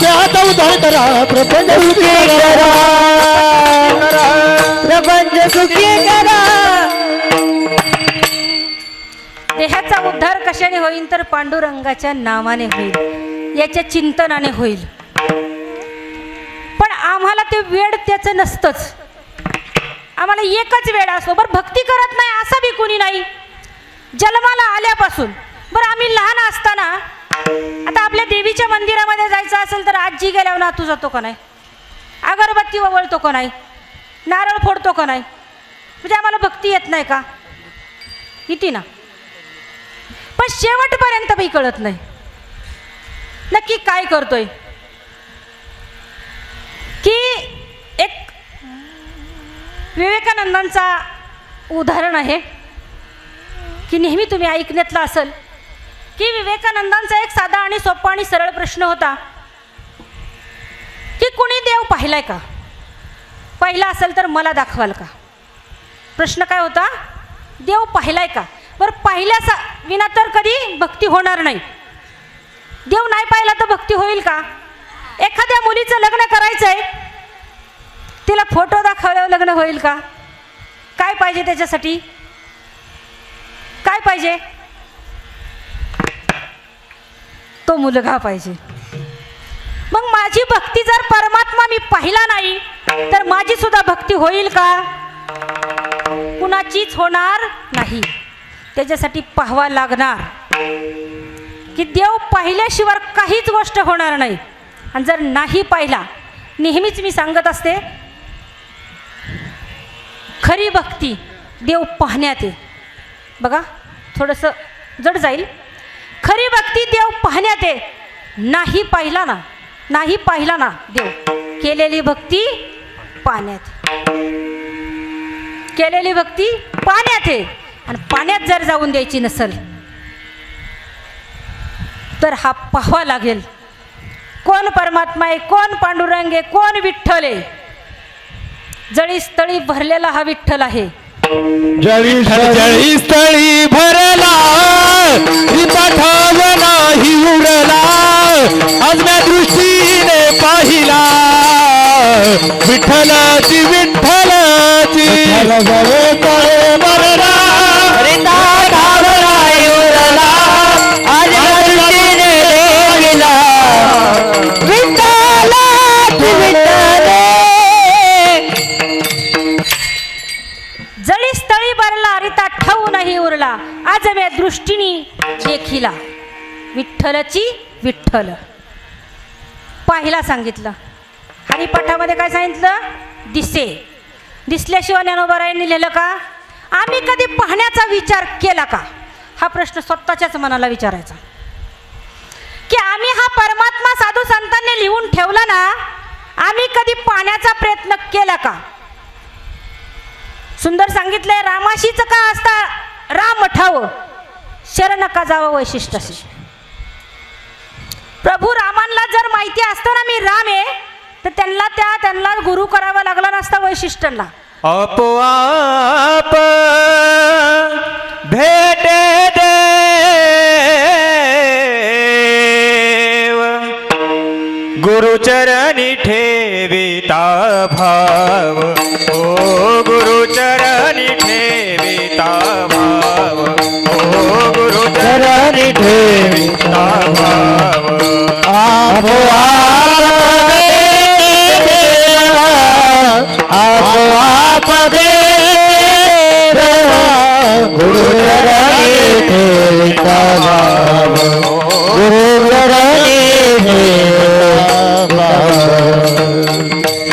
Speaker 2: देहाचा उद्धार करा, प्रपंच सुखी करा.
Speaker 3: प्रपंच सुखी करा.
Speaker 1: देहाचा उद्धार कशाने होईल? तर पांडुरंगाच्या नावाने होईल, याच्या चिंतनाने होईल. पण आम्हाला ते वेळ त्याचं नसतंच. आम्हाला एकच वेळ असतो. बरं, भक्ती करत नाही असं बी कोणी नाही जन्माला आल्यापासून. बरं, आम्ही लहान असताना, आता आपल्या देवीच्या मंदिरामध्ये जायचं असेल तर आजी गेल्यावर नातू जातो का नाही? अगरबत्ती ओवाळतो का नाही? नारळ फोडतो का नाही? म्हणजे आम्हाला भक्ती येत नाही का? किती ना. पण शेवटपर्यंत बी कळत नाही नक्की काय करतोय. की एक विवेकानंदांचा उदाहरण आहे की नेहमी तुम्ही ऐकण्यातलं असेल की विवेकानंदांचा एक साधा आणि सोपा आणि सरळ प्रश्न होता की कुणी देव पाहिलाय का? पाहिला असेल तर मला दाखवाल का? प्रश्न काय होता? देव पाहिलाय का? बरं पाहिल्या विना तर कधी भक्ती होणार नाही. देव नाही पाहिला तर भक्ती होईल का? एखाद्या मुलीचं लग्न करायचंय, तिला फोटो दाखवल्यावर लग्न होईल का? काय पाहिजे त्याच्यासाठी? काय पाहिजे? तो मुलगा पाहिजे. मग माझी भक्ती जर परमात्मा मी पाहिला नाही तर माझी सुद्धा भक्ती होईल का? कुणाचीच होणार नाही. त्याच्यासाठी पाहावा लागणार की देव पाहिल्याशिवाय काहीच गोष्ट होणार नाही. आणि जर नाही पाहिला, नेहमीच मी सांगत असते, खरी भक्ती देव पाहण्यात आहे. बघा थोडंसं जड जाईल. खरी भक्ती देव पाहण्यात आहे. नाही पाहिला ना देव, केलेली भक्ती पाण्यात, केलेली भक्ती पाण्यात आहे. आणि पाण्यात जर जाऊन द्यायची नसेल तर हा पाहावा लागेल कोण परमात्मा आहे, कोण पांडुरंग आहे, कोण विठ्ठल आहे. जळीस्थळी भरलेला हा विठ्ठल आहे.
Speaker 2: जळी स्थळी भरला पाठाव नाही उरला, आजम्या दृष्टीने पाहिला विठ्ठलाची विठ्ठलाची भरला
Speaker 1: जळीस्थळी भरला रिता ठाऊ नाही उरला, आज मी दृष्टीने देखिला विठ्ठलची विठ्ठल. पाहिला सांगितलं. हरिपाठामध्ये काय सांगितलं? दिसे. दिसल्याशिवाय ज्ञानोबारायांनी लिहिलं का? आम्ही कधी पाहण्याचा विचार केला का? हा प्रश्न स्वतःच्याच मनाला विचारायचा की आम्ही हा परमात्मा साधू संतांनी लिहून ठेवला ना, आम्ही कधी पाहण्याचा प्रयत्न केला का? सुंदर सांगितलंय, रामाशीच का असता राम ठाव, शरण का जावं वैशिष्ट्याशी. प्रभू रामांना जर माहिती असतं ना मी राम आहे, तर त्यांना गुरु करावा लागला नसता वैशिष्ट्यांना.
Speaker 4: आपोआप भेटे देव, गुरुचरणी ठेविता भाव. ओ गुरुचरणी ठेविता भाव, ओ गुरुचरणी ठेविता भाव.
Speaker 3: आपोआप गुरुचरणी ठेविता भाव, गुरुचरणी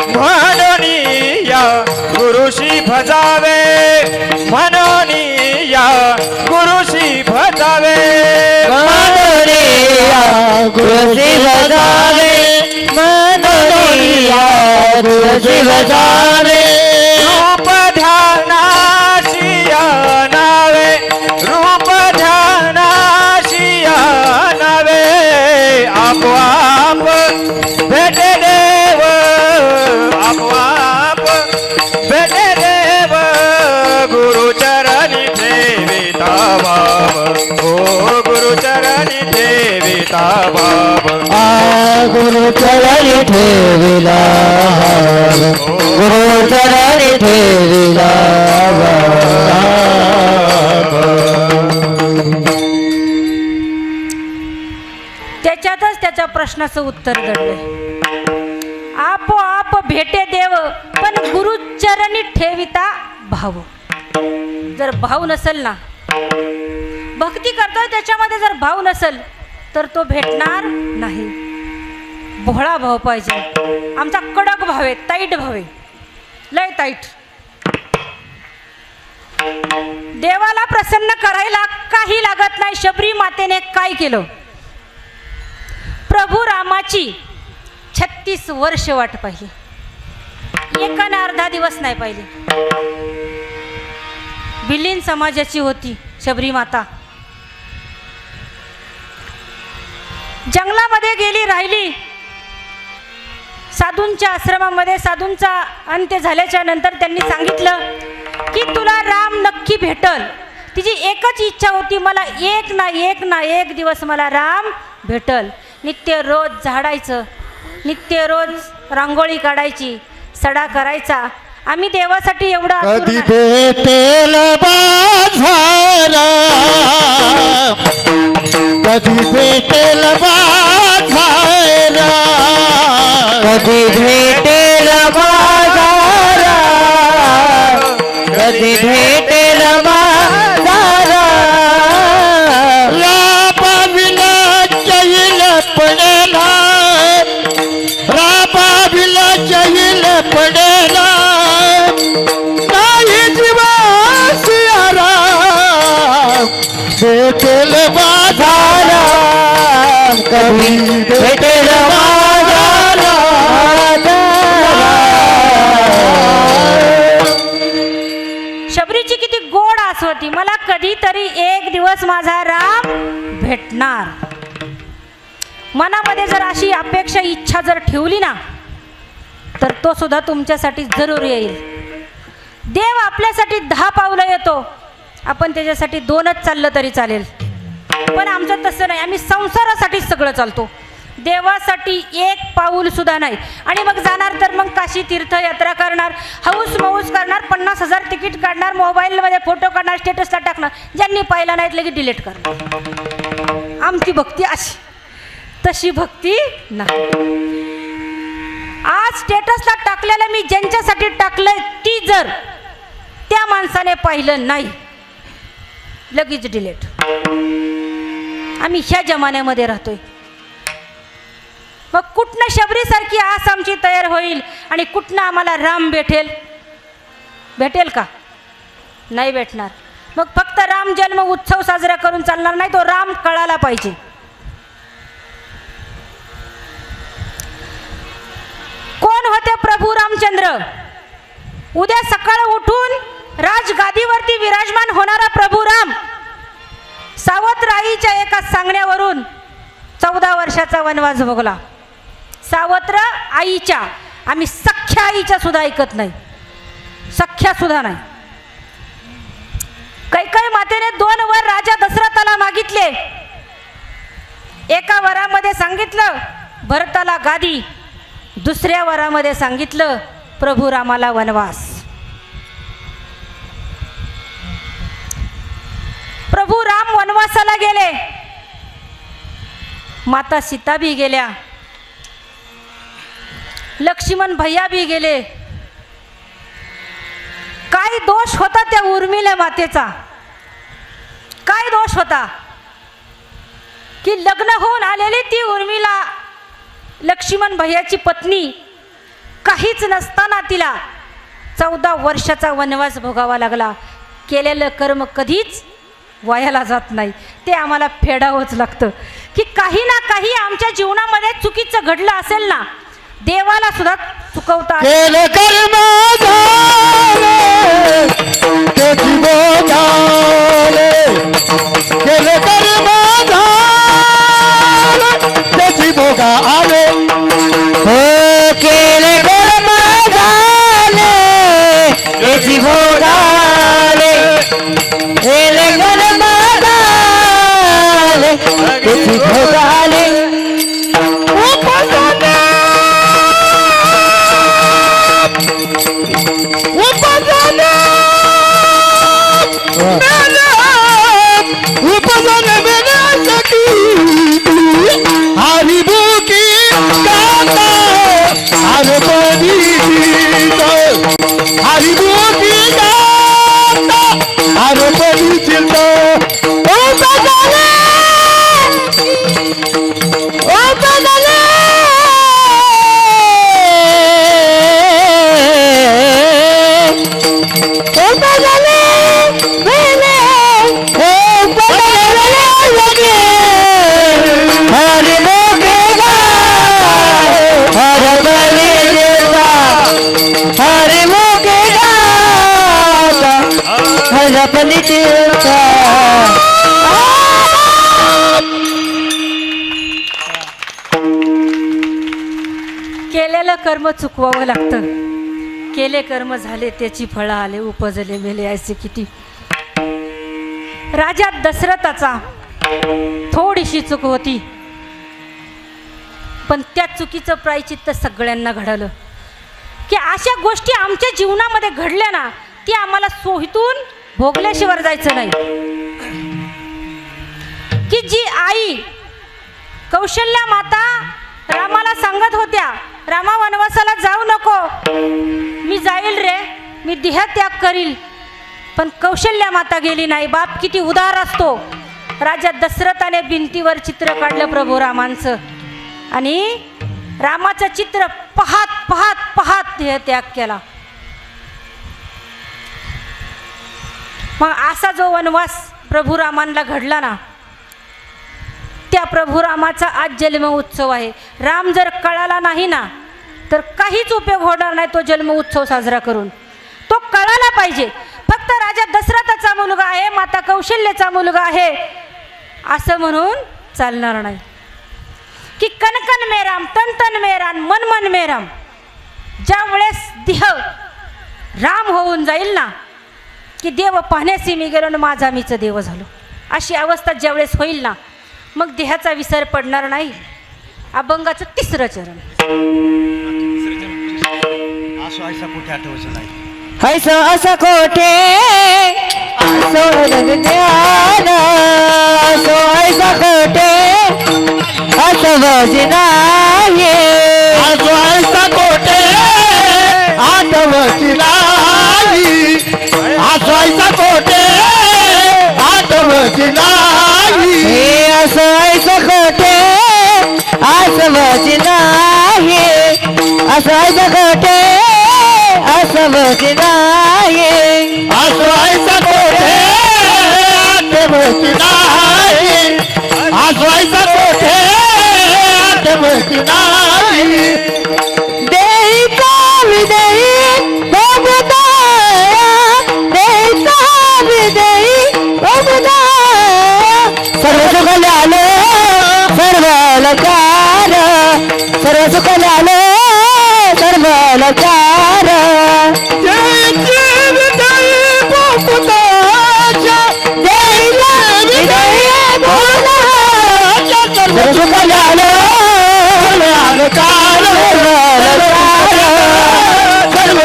Speaker 4: म्हणून या गुरुशी भजावे, म्हणून या गुरुशी भजावे,
Speaker 3: म्हणून या गुरुशी भजावे, म्हणून या गुरुशी भजावे.
Speaker 4: रूप ध्यानाशी या नावे, रूप ध्यानाशी या नावे. आपोआप भेटे देव, आपोआप भेटे देव, गुरुचरणी ठेविता भाव. ओ गुरुचरणी ठेविता भाव.
Speaker 3: गुरुचरणी ठेविला भाव, गुरुचरणी ठेविला भाव.
Speaker 1: त्याच्यातच त्याच्या प्रश्नाचं उत्तर दडलंय. आपोआप भेटे देव पण गुरुचरणी ठेविता भाव. जर भाव नसेल ना, भक्ती करतोय त्याच्यामध्ये जर भाव नसेल तर तो भेटणार नाही. भोळा भाव पाहिजे. आमचा कडक भाव आहे, ताईट भाव आहे, लय ताईट. देवाला प्रसन्न करायला काही लागत नाही. शबरी मातेने काय केलं? प्रभू रामाची 36 वर्ष वाट पाहिली, एकाने अर्धा दिवस नाही पाहिली. बिलीन समाजाची होती शबरी माता. जंगलामध्ये गेली, राहिली. साधूंच्या आश्रमामध्ये साधूंचा अंत्य झाल्याच्या नंतर त्यांनी सांगितलं की तुला राम नक्की भेटल. तिची एकच इच्छा होती, मला एक ना एक दिवस मला राम भेटल. नित्य रोज झाडायचं, नित्य रोज रांगोळी काढायची, सडा करायचा. आम्ही देवासाठी एवढं आतुर
Speaker 2: कधी
Speaker 1: नाही.
Speaker 2: भेटेल बाजारा, कधी भेटेल बाजारा,
Speaker 3: कधी भेटेल बाजारा, कधी भेटेल बाजारा.
Speaker 2: राबाविला जैल पडेला, राबाविला जैल पडेला, नाही दिवस यारा भेटेल बाजारा,
Speaker 3: कधी भेटेल बाजारा.
Speaker 1: शबरीची किती गोड आस होती, मला कधीतरी एक दिवस माझा राम भेटणार. मनामध्ये जर अशी अपेक्षा इच्छा जर ठेवली ना, तर तो सुद्धा तुमच्यासाठी जरूर येईल. देव आपल्यासाठी 10 पावलं येतो, आपण त्याच्यासाठी 2च चाललं तरी चालेल. पण आमचं तसं नाही, आम्ही संसारासाठी सगळं चालतो, देवासाठी 1 पाऊल सुद्धा नाही. आणि मग जाणार तर मग काशी तीर्थयात्रा करणार, हौस मौस करणार, 50,000 तिकीट काढणार, मोबाईलमध्ये फोटो काढणार, स्टेटसला टाकणार, ज्यांनी पाहिला नाहीत लगेच डिलीट करणार. आमची भक्ती अशी, तशी भक्ती नाही. आज स्टेटसला टाकलेलं मी ज्यांच्यासाठी टाकलंय, ती जर त्या माणसाने पाहिलं नाही, लगेच डिलीट. आम्ही ह्या जमान्यामध्ये राहतोय. मग कुठनं शबरीसारखी आस आमची तयार होईल आणि कुठनं आम्हाला राम भेटेल? भेटेल का? नाही भेटणार. मग फक्त राम जन्म उत्सव साजरा करून चालणार नाही, तो राम कळाला पाहिजे. कोण होते प्रभू रामचंद्र? उद्या सकाळ उठून राजगादीवरती विराजमान होणारा प्रभू राम सावत्र आईच्या एका सांगण्यावरून 14 वर्षाचा वनवास भोगला. सावत्र आईच्या, आम्ही सख्या आईच्या सुद्धा ऐकत नाही, सख्या सुद्धा नाही. कैकेयी मातेने 2 वर राजा दशरथाला मागितले. एका वरामध्ये सांगितलं भरताला गादी, दुसऱ्या वरामध्ये सांगितलं प्रभू रामाला वनवास. प्रभू राम वनवासाला गेले, माता सीता भी गेल्या, लक्ष्मण भैया भी गेले. काय दोष होता त्या उर्मिला मातेचा? काय दोष होता की लग्न होऊन आलेली ती उर्मिला लक्ष्मण भैयाची पत्नी काहीच नसताना तिला 14 वर्षाचा वनवास भोगावा लागला. केलेलं कर्म कधीच वायाला जात नाही, ते आम्हाला फेडावंच लागतं. की काही ना काही आमच्या जीवनामध्ये चुकीचं घडलं असेल ना, देवाला सुद्धा चुकवता.
Speaker 2: केलं कर्म झाले त्याची भोगाले, केलं कर्म झाले त्याची भोगा आले.
Speaker 3: हो केले कर्म झाले त्याची भोगाले, केले कर्म झाले त्याची भोगाले.
Speaker 2: हरी बुकी गाता हर बदी हरी बुकी गाता हर बदी चिंता.
Speaker 3: ओ बदले, ओ बदले, ओ बदले मेले, ओ बदले लगे. हर मोगेगा, हर बलि देता, हर मोगेगा, हर बलि देता.
Speaker 1: केलेलं कर्म चुकवावं लागतं. केले कर्म झाले त्याची फळं आले, उपजले मेले ऐसे किती. राजा दशरथाचा थोडीशी चूक होती, पण त्या चुकीचं प्रायचित्त सगळ्यांना घडलं की अशा गोष्टी आमच्या जीवनामध्ये घडल्या ना, ती आम्हाला सोहीतून भोगल्याशिवाय जायचं नाही. की जी आई कौशल्या माता रामाला सांगत होत्या, रामा वनवासाला जाऊ नको, मी जाईल रे, मी देहत्याग करील, पण कौशल्या माता गेली नाही. बाप किती उदार असतो. राजा दशरथाने भिंतीवर चित्र काढलं प्रभू रामांचं, आणि रामाचं चित्र पाहत पाहत पाहत देहत्याग केला. मग असा जो वनवास प्रभू रामांना घडला ना, त्या प्रभू रामाचा आज जन्म उत्सव आहे. राम जर कळाला नाही ना, तर काहीच उपयोग होणार नाही तो जन्म उत्सव साजरा करून. तो कळायला पाहिजे. फक्त राजा दशरथाचा मुलगा आहे, माता कौशल्याचा मुलगा आहे असं म्हणून चालणार नाही. की कण कण में राम, तन तन में राम, मन मन में राम. ज्या वेळेस देह राम होऊन जाईल ना, की देव पाहण्यासी मी गेलो ना माझा मीच देव झालो, अशी अवस्था ज्यावेळेस होईल ना, मग देहाचा विसर पडणार नाही. अभंगाचं 3रं चरण.
Speaker 2: असं ऐसा कुठे आठवायचं नाही.
Speaker 3: हैसो असं कोठे सोडलं ज्ञान, असो ऐसा कोठे असं वजी नाही.
Speaker 2: असं ऐसा कोठे आठवची नाही. असं ऐसा कोठे आठवची नाही.
Speaker 3: हे असं ऐसा कोठे असं वजी नाही. असं ऐसा कोठे असं वजी नाही.
Speaker 2: असं ऐसा कोठे आठवची नाही. असं ऐसा कोठे आठवची नाही.
Speaker 3: देईचा विदेई बघता, देईचा विदेई बघता, सर्व सुख झालं सर्व लकार, सर्व सुख झालं सर्व लकार.
Speaker 2: जयची विजयी भूपताच्या,
Speaker 3: देईला विदेई बोला, सर्व सुख झालं
Speaker 2: अलकार, सर्व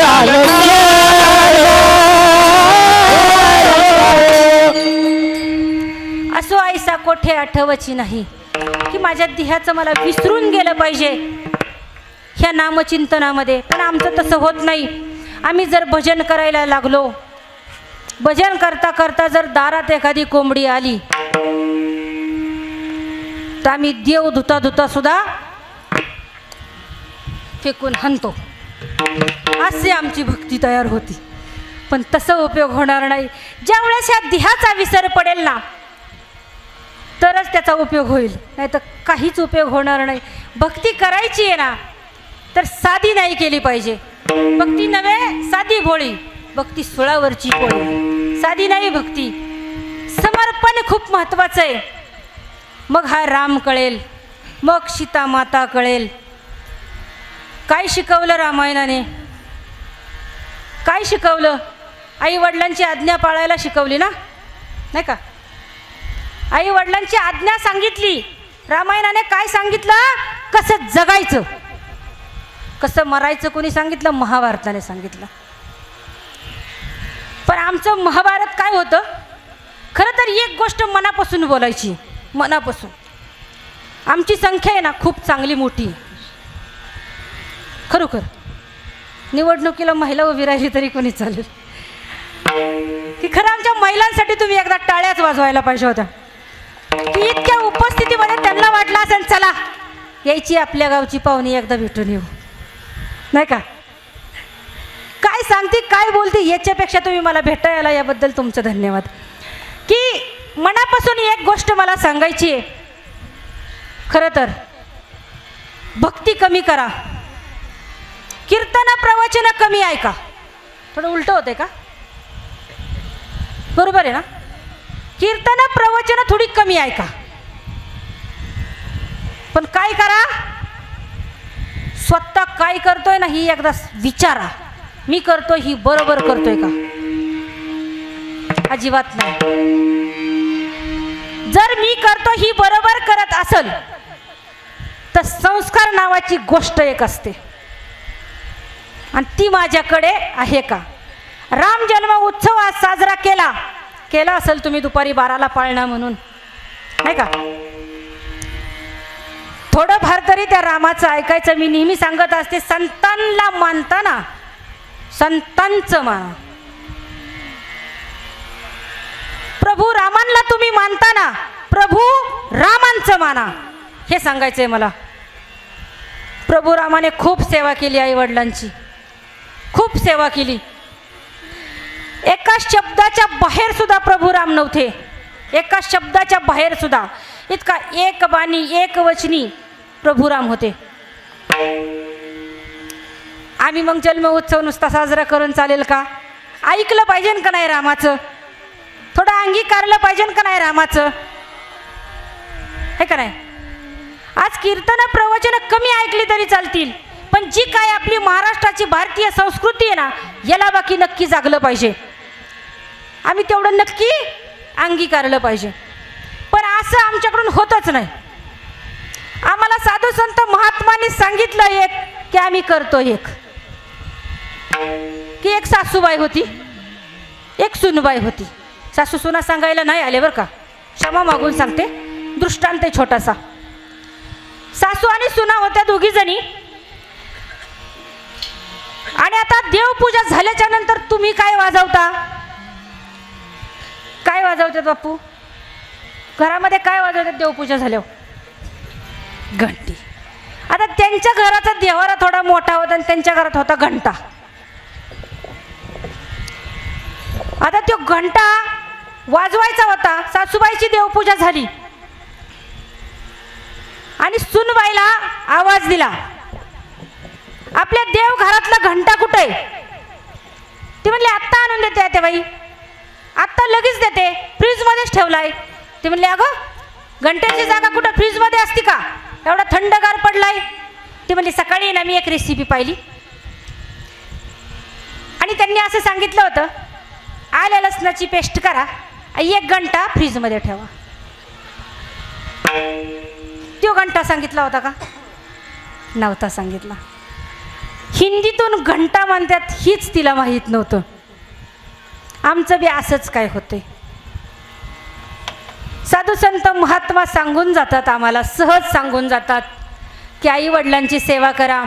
Speaker 1: असो ऐसा कोठे आठवची नाही. की माझ्या देहाचं मला विसरून गेलं पाहिजे ह्या नामचिंतनामध्ये. पण आमचं तसं होत नाही. आम्ही जर भजन करायला लागलो, भजन करता करता जर दारात एखादी कोंबडी आली, तर आम्ही देव धुता धुता सुद्धा फेकून हाणतो. असे आमची भक्ती तयार होती. पण तसं उपयोग होणार नाही. ज्या वेळेस ह्या देहाचा विसर पडेल ना, तरच त्याचा उपयोग होईल, नाही तर काहीच उपयोग होणार नाही. भक्ती करायची आहे ना, तर साधी नाही केली पाहिजे. भक्ती नव्हे साधी भोळी, भक्ती सुळावरची पोळी. साधी नाही भक्ती, समर्पण खूप महत्त्वाचं आहे. मग हा राम कळेल, मग सीता माता कळेल. काय शिकवलं रामायणाने? काय शिकवलं? आई वडिलांची आज्ञा पाळायला शिकवली ना, नाही का? आई वडिलांची आज्ञा सांगितली. रामायणाने काय सांगितलं? कसं जगायचं, कसं मरायचं कोणी सांगितलं? महाभारताने सांगितलं. पण आमचं महाभारत काय होतं? खरं तर एक गोष्ट मनापासून बोलायची, मनापासून. आमची संख्या आहे ना खूप चांगली मोठी आहे. खरोखर निवडणुकीला महिला उभी राहिली तरी कोणी चालेल. की खरं आमच्या महिलांसाठी तुम्ही एकदा टाळ्याच वाजवायला पाहिजे होत्या. की इतक्या उपस्थितीमध्ये त्यांना वाटलं असेल चला यायची आपल्या गावची पाहुणी एकदा भेटून येऊ, नाही का? काय सांगते काय बोलते याच्यापेक्षा तुम्ही मला भेटायला याबद्दल तुमचं धन्यवाद. की मनापासून एक गोष्ट मला सांगायची आहे. खरं तर भक्ती कमी करा, कीर्तन प्रवचन कमी ऐका. थोडं उलटं होतंय का? बरोबर आहे ना? कीर्तन प्रवचन थोडी कमी ऐका, पण काय करा, स्वतः काय करतोय ना ही एकदा विचारा. मी करतोय ही बरोबर करतोय का? अजिबात नाही. जर मी करतो ही बरोबर करत असल तर संस्कार नावाची गोष्ट एक असते आणि ती माझ्याकडे आहे का? राम जन्म उत्सव आज साजरा केला असेल तुम्ही दुपारी 12ला पाळणा म्हणून, नाही का? थोडंफार तरी त्या रामाचं ऐकायचं. मी नेहमी सांगत असते, संतांना मानताना संतांचं माना. प्रभू रामांना तुम्ही मानताना प्रभू रामांचं माना, हे सांगायचंय मला. प्रभू रामाने खूप सेवा केली, आई वडिलांची खूप सेवा केली. एका शब्दाच्या बाहेर सुद्धा प्रभू राम नव्हते, एका शब्दाच्या बाहेर सुद्धा. इतका एक बाणी एक वचनी प्रभू राम होते. आम्ही मग जन्म उत्सव नुसता साजरा करून चालेल का? ऐकलं पाहिजे का नाही रामाचं? थोडं अंगीकारलं पाहिजे का नाही रामाचं? हे का नाही? आज कीर्तन प्रवचन कमी ऐकली तरी चालतील, पण जी काय आपली महाराष्ट्राची भारतीय संस्कृती आहे ना, याला बाकी नक्की जागलं पाहिजे. आम्ही तेवढं नक्की अंगीकारलं पाहिजे. पण असं आमच्याकडून होतच नाही. आम्हाला साधू संत महात्मांनी सांगितलं एक, की आम्ही करतो एक. की एक सासूबाई होती, एक सुनबाई होती. सासू सुना सांगायला नाही आले बरं का, क्षमा मागून सांगते, दृष्टांत आहे छोटासा. सासू आणि सुना होत्या दोघी जणी. आणि आता देवपूजा झाल्याच्या नंतर तुम्ही काय वाजवता? काय वाजवतात बापू घरामध्ये? काय वाजवतात देवपूजा झाल्यावर? घंटी. आता त्यांच्या घराचा देवारा थोडा मोठा होता आणि त्यांच्या घरात होता घंटा. आता तो घंटा वाजवायचा होता. सासूबाईची देवपूजा झाली आणि सुनबाईला आवाज दिला, आपल्या देव घरातला घंटा कुठे आहे? ती म्हणली आत्ता आणून देते त्या बाई, आत्ता लगेच देते, फ्रीजमध्येच ठेवलाय. ती म्हणली अगं घंट्याची जागा कुठं फ्रीजमध्ये असती का? एवढा थंडगार पडलाय. ती म्हणली सकाळी ना मी एक रेसिपी पाहिली आणि त्यांनी असं सांगितलं होतं, आल्या लसणाची पेस्ट करा, एक घंटा फ्रीजमध्ये ठेवा. तो घंटा सांगितला होता का? नव्हता सांगितला. हिंदीतून घंटा म्हणतात हीच तिला माहीत नव्हतं. आमचं बी असंच काय होतंय. साधू संत महात्मा सांगून जातात, आम्हाला सहज सांगून जातात की आई वडिलांची सेवा करा,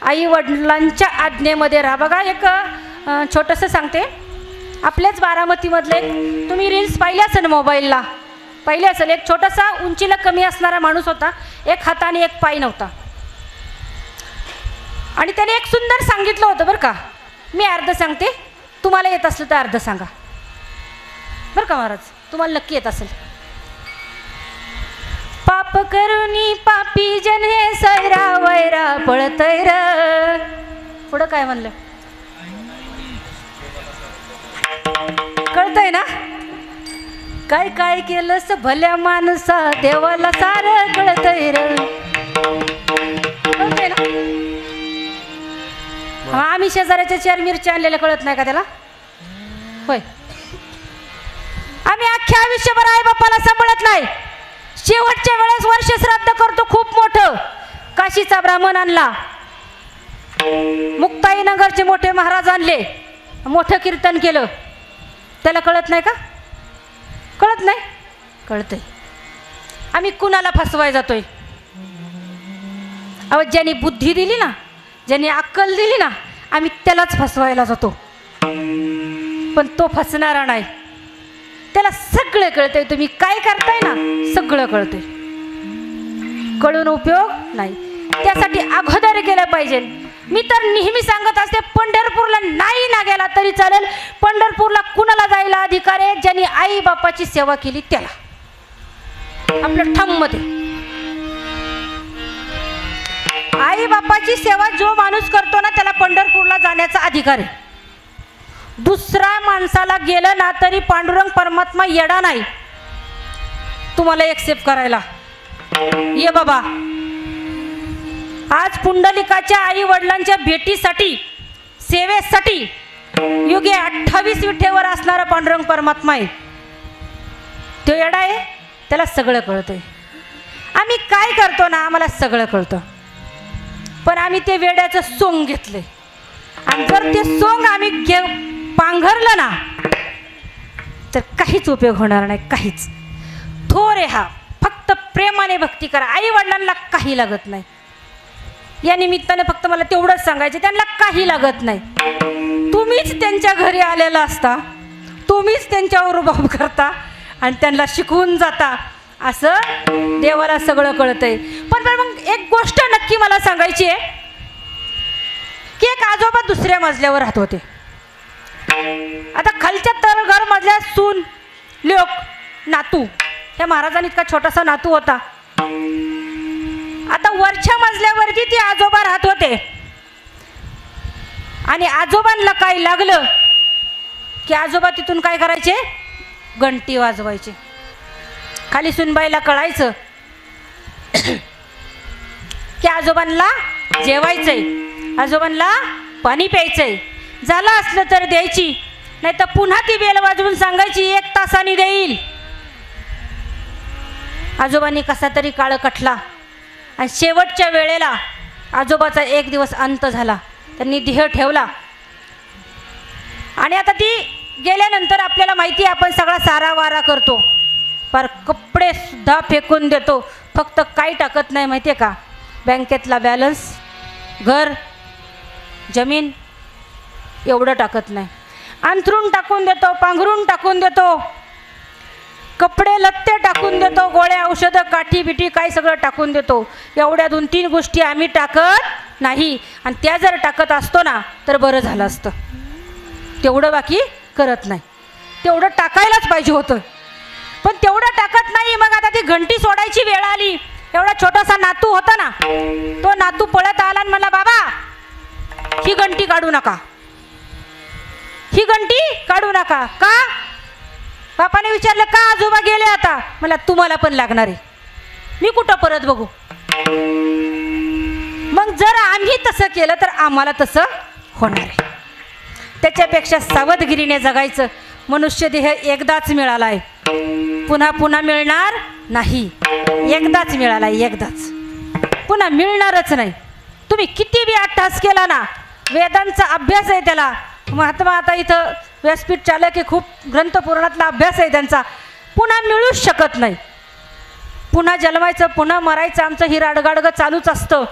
Speaker 1: आई वडिलांच्या आज्ञेमध्ये राहा. बघा एक छोटंसं सांगते. आपल्याच बारामतीमधले तुम्ही रील्स पाहिले असेल, मोबाईलला पाहिले असेल. एक छोटासा उंचीला कमी असणारा माणूस होता, एक हाताने एक पाय नव्हता. आणि त्याने एक सुंदर सांगितलं होतं बरं का. मी अर्ध सांगते, तुम्हाला येत असलं तर अर्ध सांगा बरं का महाराज, तुम्हाला नक्की येत असेल. पाप करुनी पापी जन हे सैरा वैरा पळतय र. पुढं काय म्हणलं कळतंय ना? काय काय केलंस भल्या माणसा, देवाला सारं कळतंय र. कळतंय ना? आम्ही शेजाऱ्याच्या 4 मिरच्या आणलेल्या कळत नाही का त्याला? होय. आम्ही अख्ख्या आयुष्यभर आई बाप्पाला सांभाळत नाही, शेवटच्या वेळेस वर्ष श्राद्ध करतो खूप मोठं. काशीचा ब्राह्मण आणला, मुक्ताईनगरचे मोठे महाराज आणले, मोठं कीर्तन केलं. त्याला कळत नाही का? कळत नाही? कळतंय. आम्ही कुणाला फसवाय जातोय? अहो ज्यांनी बुद्धी दिली ना, ज्यांनी अक्कल दिली ना, आम्ही त्यालाच फसवायला जातो. पण तो फसणारा नाही, त्याला सगळं कळतंय. तुम्ही काय करताय ना, सगळं कळतंय. कळून उपयोग नाही. त्यासाठी अगोदर गेलं पाहिजे. मी तर नेहमी सांगत असते, पंढरपूरला नाही ना गेला तरी चालेल, पंढरपूरला कुणाला जायला अधिकार आहे? ज्यांनी आई बापाची सेवा केली त्याला. आपलं ठाम मध्ये आई बापाची सेवा जो माणूस करतो ना, त्याला पंढरपूरला जाण्याचा अधिकार आहे. दुसऱ्या माणसाला गेलं ना तरी पांडुरंग परमात्मा येडा नाही तुम्हाला एक्सेप्ट करायला. ये बाबा, आज पुंडलिकाच्या आई वडिलांच्या भेटीसाठी, सेवेसाठी युगे 28 विठेवर असणारा पांडुरंग परमात्मा आहे. तो येडा आहे? त्याला सगळं कळतंय. आम्ही काय करतो ना आम्हाला सगळं कळतं, पण आम्ही ते वेड्याचं सोंग घेतले आणि जर ते सोंग आम्ही पांघरलं ना तर काहीच उपयोग होणार नाही, काहीच. थोर आहे हा, फक्त प्रेमाने भक्ती करा. आई वडिलांना काही लागत नाही. या निमित्ताने फक्त मला तेवढंच सांगायचं, त्यांना काही लागत नाही. तुम्हीच त्यांच्या घरी आलेला असता, तुम्हीच त्यांच्यावर रुबाब करता आणि त्यांना शिकवून जाता. असं देवाला सगळं कळतंय. पण मग एक गोष्ट नक्की मला सांगायची आहे की एक आजोबा दुसऱ्या मजल्यावर राहत होते. आता खालच्या तळघर मधल्या सून, लोक, नातू, त्या महाराजांनी इतका छोटासा नातू होता. आता वरच्या मजल्यावरती ते आजोबा राहत होते आणि आजोबांना काय लागलं की आजोबा तिथून काय करायचे, घंटी वाजवायचे. खाली सुनबाईला कळायचं की आजोबांना जेवायचंय, आजोबांना पाणी प्यायचंय, झालं असलं तर द्यायची, नाही तर पुन्हा ती बेल वाजवून सांगायची 1 तासाने देईल. आजोबांनी कसा तरी काळ कटला आणि शेवटच्या वेळेला आजोबाचा एक दिवस अंत झाला. त्यांनी देह ठेवला आणि आता ती गेल्यानंतर आपल्याला माहिती आहे आपण सगळा सारा वारा करतो, पर कपडे सुद्धा फेकून देतो. फक्त काही टाकत नाही माहिती आहे का, बँकेतला बॅलन्स, घर, जमीन एवढं टाकत नाही. अंथरून टाकून देतो, पांघरून टाकून देतो, कपडे लत्ते टाकून देतो, गोळ्या औषधं काठी बिठी काय सगळं टाकून देतो. एवढ्या 2-3 गोष्टी आम्ही टाकत नाही आणि त्या जर टाकत असतो ना तर बरं झालं असतं. तेवढं बाकी करत नाही, तेवढं टाकायलाच पाहिजे होतं, पण तेवढं टाकत नाही. मग आता ती घंटी सोडायची वेळ आली. एवढा छोटासा नातू होता ना, तो नातू पळत आला आणि म्हणला, बाबा ही घंटी काढू नका, ही घंटी काढू नका. का? बापाने विचारलं, का? आजोबा गेले आता. मला तुम्हाला पण लागणार आहे, मी कुठं परत बघू. मग जर आम्ही तसं केलं तर आम्हाला तसं होणार आहे. त्याच्यापेक्षा सावधगिरीने जगायचं. मनुष्य देह एकदाच मिळाला आहे, पुन्हा पुन्हा मिळणार नाही. एकदाच मिळाला आहे, एकदाच, पुन्हा मिळणारच नाही. तुम्ही किती बी अट्टास केला ना, वेदांचा अभ्यास आहे त्याला. महात्मा आता इथं व्यासपीठ चालक आहे, खूप ग्रंथपुराणातला अभ्यास आहे त्यांचा, पुन्हा मिळूच शकत नाही. पुन्हा जन्मायचं, पुन्हा मरायचं, आमचं ही राडगाडगं चालूच असतं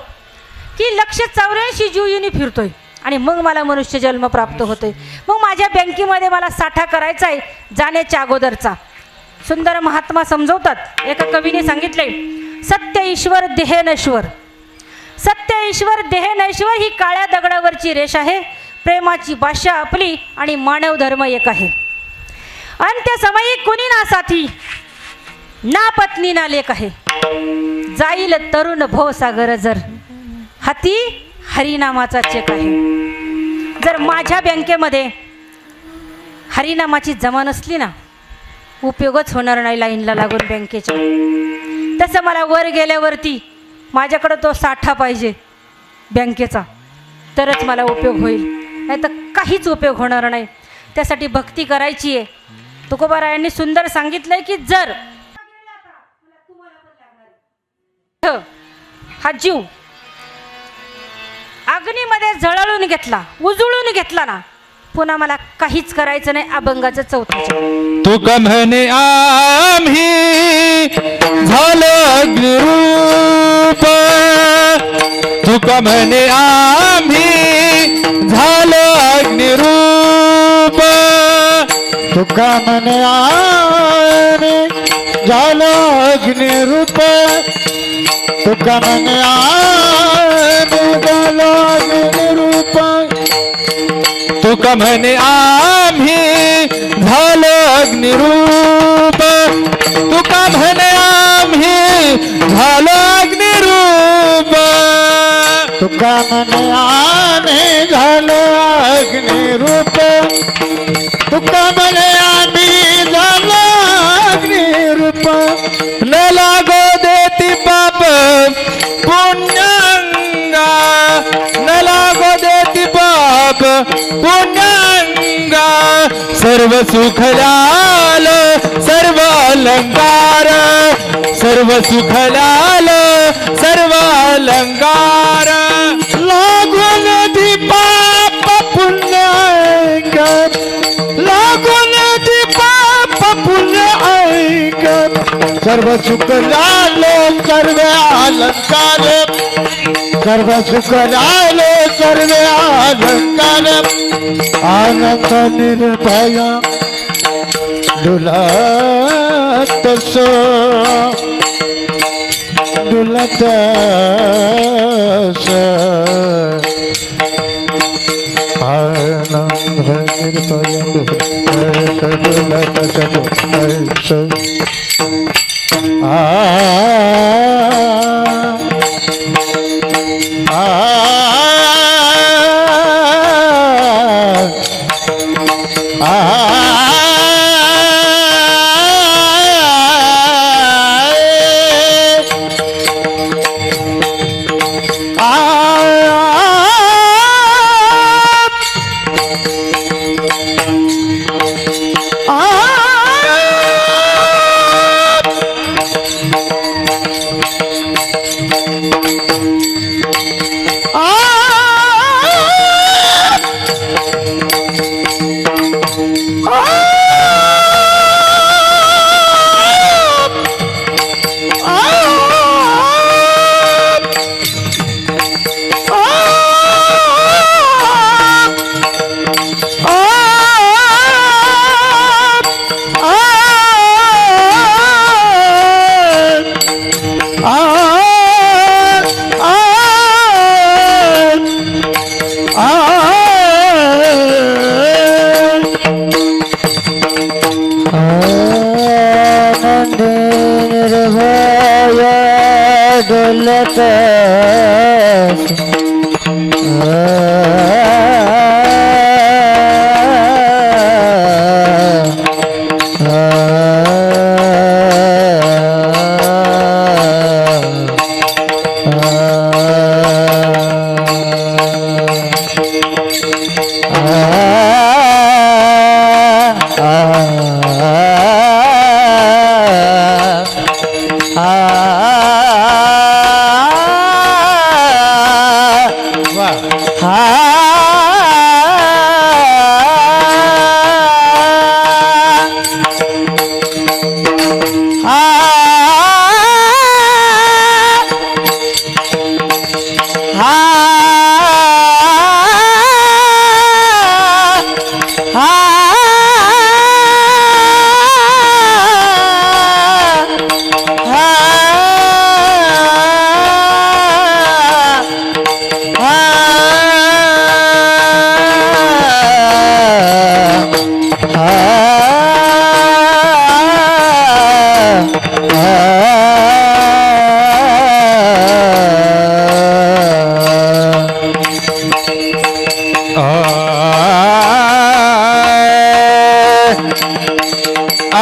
Speaker 1: की 184 जीवयुनी फिरतोय आणि मग मला मनुष्य जन्म प्राप्त होतोय. मग माझ्या बँकेमध्ये मला साठा करायचा आहे जाण्याच्या अगोदरचा. सुंदर महात्मा समजवतात, एका कवीने सांगितले, सत्य ईश्वर देह नश्वर, सत्य ईश्वर देह नश्वर ही काळ्या दगडावरची रेष आहे. प्रेमाची भाषा आपली आणि मानव धर्म एक आहे. अंत्यसमयी कुणी ना साथी, ना पत्नी ना लेक आहे. जाईल तरुण भव सागर जर, हाती हरिनामाचा चेक आहे. जर माझ्या बँकेमध्ये हरिनामाची जमा नसली ना, उपयोगच होणार नाही लाईनला लागून बँकेच्या. तसं मला वर गेल्यावरती माझ्याकडं तो साठा पाहिजे बँकेचा, तरच मला उपयोग होईल, नाही तर काहीच उपयोग होणार नाही. त्यासाठी भक्ती करायची आहे. तुकोबारायांनी सुंदर सांगितलंय की जर हा जीव अग्नीमध्ये जळवून घेतला, उजळून घेतला ना, पुन्हा मला काहीच करायचं नाही. अभंगाचं 4थं.
Speaker 2: तुका म्हणे आम्ही झालो अग्निरूप, तुका म्हणे आम्ही झालो अग्निरूप, तुका म्हणे आम्ही झालो अग्निरूप, तुका म्हणे आम्ही झालो अग्निरूप, तुका म्हणे आम्ही झालो अग्निरूप, तुका म्हणे आम्ही झालो अग्निरूप, तुका म्हणे आम्ही झालो अग्निरूप, तुका म्हणे आम्ही झालो अग्निरूप. न लागो देती पाप पुण्यांगा, न लागो देती पाप पुण्यांगा, सर्व सुख लाल सर्व अलंकार,
Speaker 3: सर्व सुख लाल सर्व अलंकार
Speaker 2: लागून दीपाप पुण्य ऐकत लागून दीपाप पुण्य ऐकत सर्व सुख लालो सर्व अलंकार सर्व सुख लालो सर्व अलंकार आनंद निर्भय डुलत सो डुलत सो आनंद निर्भय डुलत सो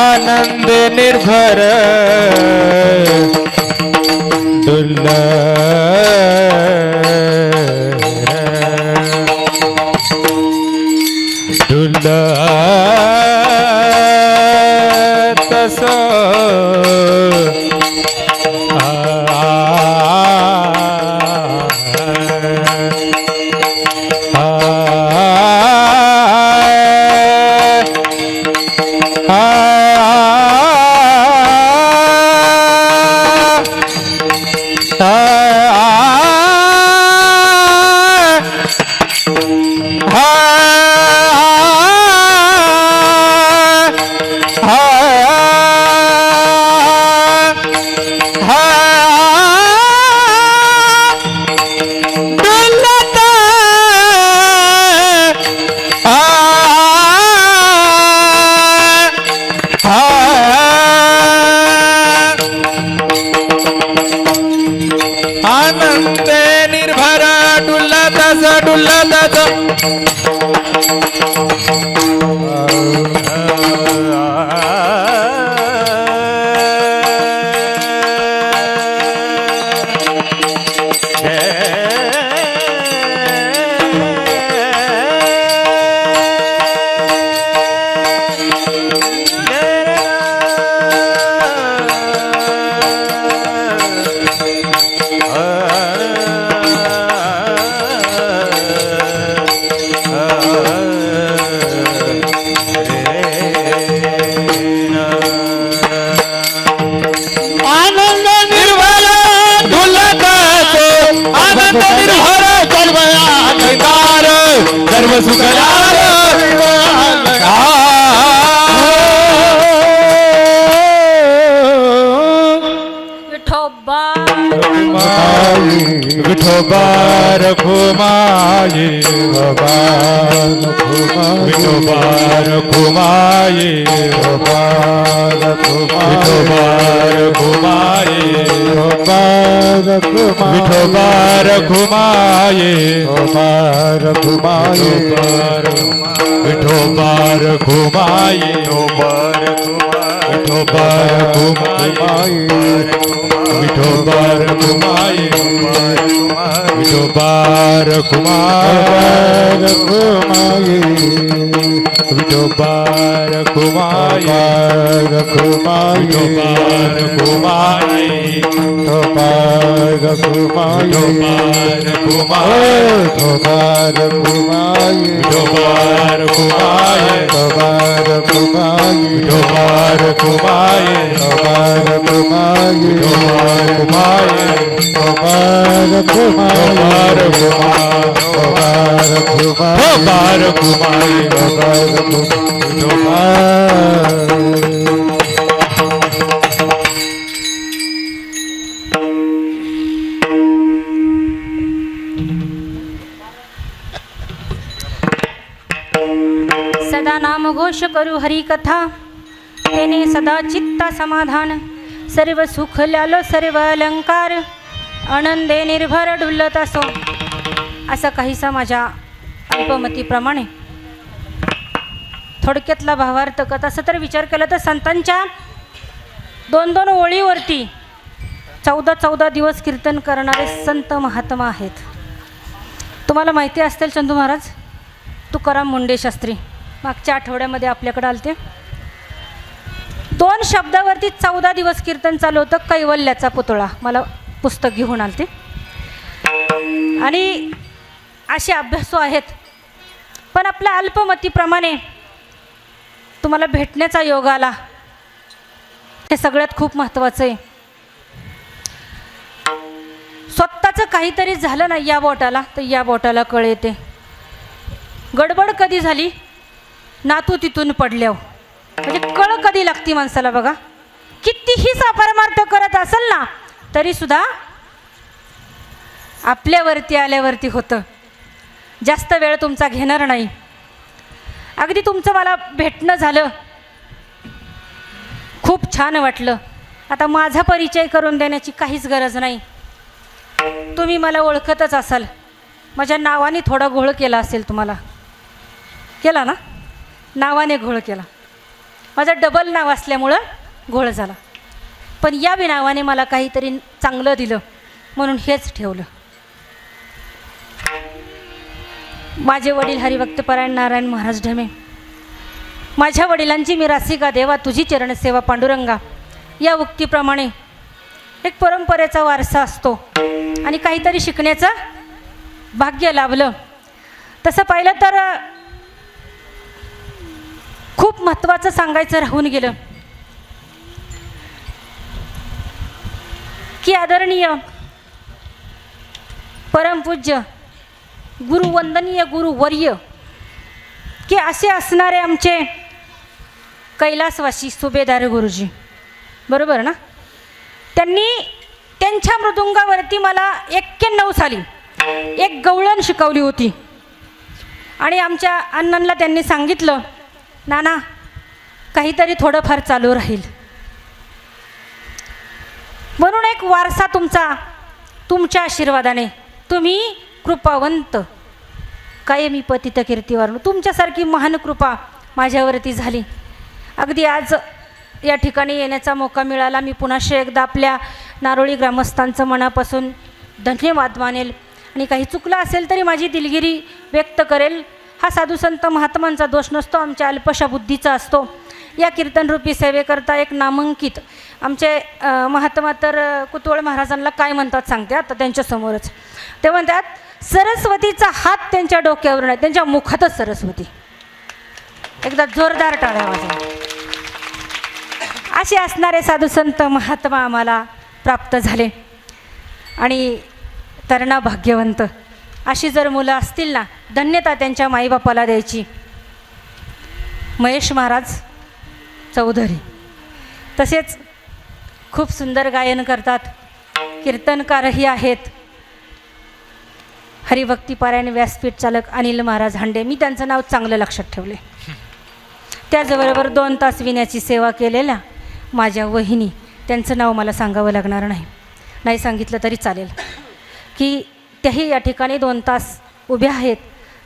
Speaker 3: आनंद निर्भर डुलत सो आनंद निर्भर डुलत डुलत
Speaker 4: विठोबार घुमाये विठोबार घुमाये विठोबार घुमाये विठोबार घुमाये विठोबार घुमाये विठोबार घुमाये विठोबार घुमाये विठोबार घुमाये विठोबार घुमाये विठोबार घुमाये विठोबार घुमाये विठोबार घुमाये विठोबार घुमाये विठोबार घुमाये विठोबार घुमाये विठोबार घुमाये विठोबार घुमाये विठोबार घुमाये
Speaker 1: सदा नाम घोष करू हरी कथा, तेने सदा चित्ता समाधान, सर्व सुख ल्यालो सर्व अलंकार, आनंदे निर्भर डुलत असो. असं काहीसा माझ्या अल्पमतीप्रमाणे थोडक्यातला भावार्थ कथा. असं तर विचार केला तर संतांच्या 2-2 ओळीवरती 14-14 दिवस कीर्तन करणारे संत महात्मा आहेत. तुम्हाला माहिती असतील चंदू महाराज तुकाराम मुंडे शास्त्री मागच्या आठवड्यामध्ये आपल्याकडे आलते. 2 शब्दावरती 14 दिवस कीर्तन चालू होतं. कैवल्याचा पुतळा मला पुस्तक घेऊन आलते. आणि असे अभ्यासू आहेत. पण आपल्या अल्पमतीप्रमाणे तुम्हाला भेटण्याचा योग आला हे सगळ्यात खूप महत्त्वाचं आहे. स्वतःचं काहीतरी झालं ना या बोटाला तर या बोटाला कळ येते. गडबड कधी झाली नातू तिथून पडल्यावर म्हणजे कळ कधी लागती माणसाला बघा. कितीही परमार्थ करत असेल ना तरी सुद्धा आपल्यावरती आल्यावरती होतं. जास्त वेळ तुमचा घेणार नाही. अगदी तुमचं मला भेटणं झालं, खूप छान वाटलं. आता माझा परिचय करून देण्याची काहीच गरज नाही. तुम्ही मला ओळखतच असाल. माझ्या नावाने थोडा घोळ केला असेल. तुम्हाला केला ना, नावाने घोळ केला. माझं डबल नाव असल्यामुळं घोळ झाला. पण या बी नावाने मला काहीतरी चांगलं दिलं म्हणून हेच ठेवलं. माझे वडील हरिभक्तपरायण नारायण महाराज ढमे. माझ्या वडिलांची मी रासिका देवा तुझी चरणसेवा पांडुरंगा या उक्तीप्रमाणे एक परंपरेचा वारसा असतो आणि काहीतरी शिकण्याचं भाग्य लाभलं. तसं पाहिलं तर खूप महत्त्वाचं सांगायचं राहून गेलं की आदरणीय परमपूज्य गुरुवंदनीय गुरुवर्य की असे असणारे आमचे कैलासवासी सुभेदार गुरुजी, बरोबर ना. त्यांनी त्यांच्या मृदुंगावरती मला 91 साली एक गवळण शिकवली होती. आणि आमच्या अण्णांना त्यांनी सांगितलं नाना काहीतरी थोडंफार चालू राहील म्हणून एक वारसा तुमच्या आशीर्वादाने तुम्ही कृपावंत कायमी पतित कीर्तीवर तुमच्यासारखी महान कृपा माझ्यावरती झाली. अगदी आज या ठिकाणी येण्याचा मौका मिळाला. मी पुन्हा एकदा आपल्या नारोळी ग्रामस्थांचं मनापासून धन्यवाद मानेल आणि काही चुकलं असेल तरी माझी दिलगिरी व्यक्त करेल. हा साधुसंत महात्मांचा दोष नसतो, आमच्या अल्पशा बुद्धीचा असतो. या कीर्तनरूपी सेवेकरता एक नामांकित आमचे महात्मा तर कुतवळ महाराजांना काय म्हणतात सांगते आता त्यांच्यासमोरच. ते म्हणतात सरस्वतीचा हात त्यांच्या डोक्यावर नाही, त्यांच्या मुखातच सरस्वती. एकदा जोरदार टाळ्या वाजवा. असे असणारे साधुसंत महात्मा आम्हाला प्राप्त झाले आणि तरणा भाग्यवंत अशी जर मुलं असतील ना धन्यता त्यांच्या माईबापाला द्यायची. महेश महाराज चौधरी तसेच खूप सुंदर गायन करतात, कीर्तनकारही आहेत. हरिभक्तीपारायण व्यासपीठ चालक अनिल महाराज हांडे, मी त्यांचं नाव चांगलं लक्षात ठेवले. त्याचबरोबर 2 तास विण्याची सेवा केलेल्या माझ्या वहिनी, त्यांचं नाव मला सांगावं लागणार नाही, नाही सांगितलं तरी चालेल, की त्याही या ठिकाणी 2 तास उभ्या आहेत,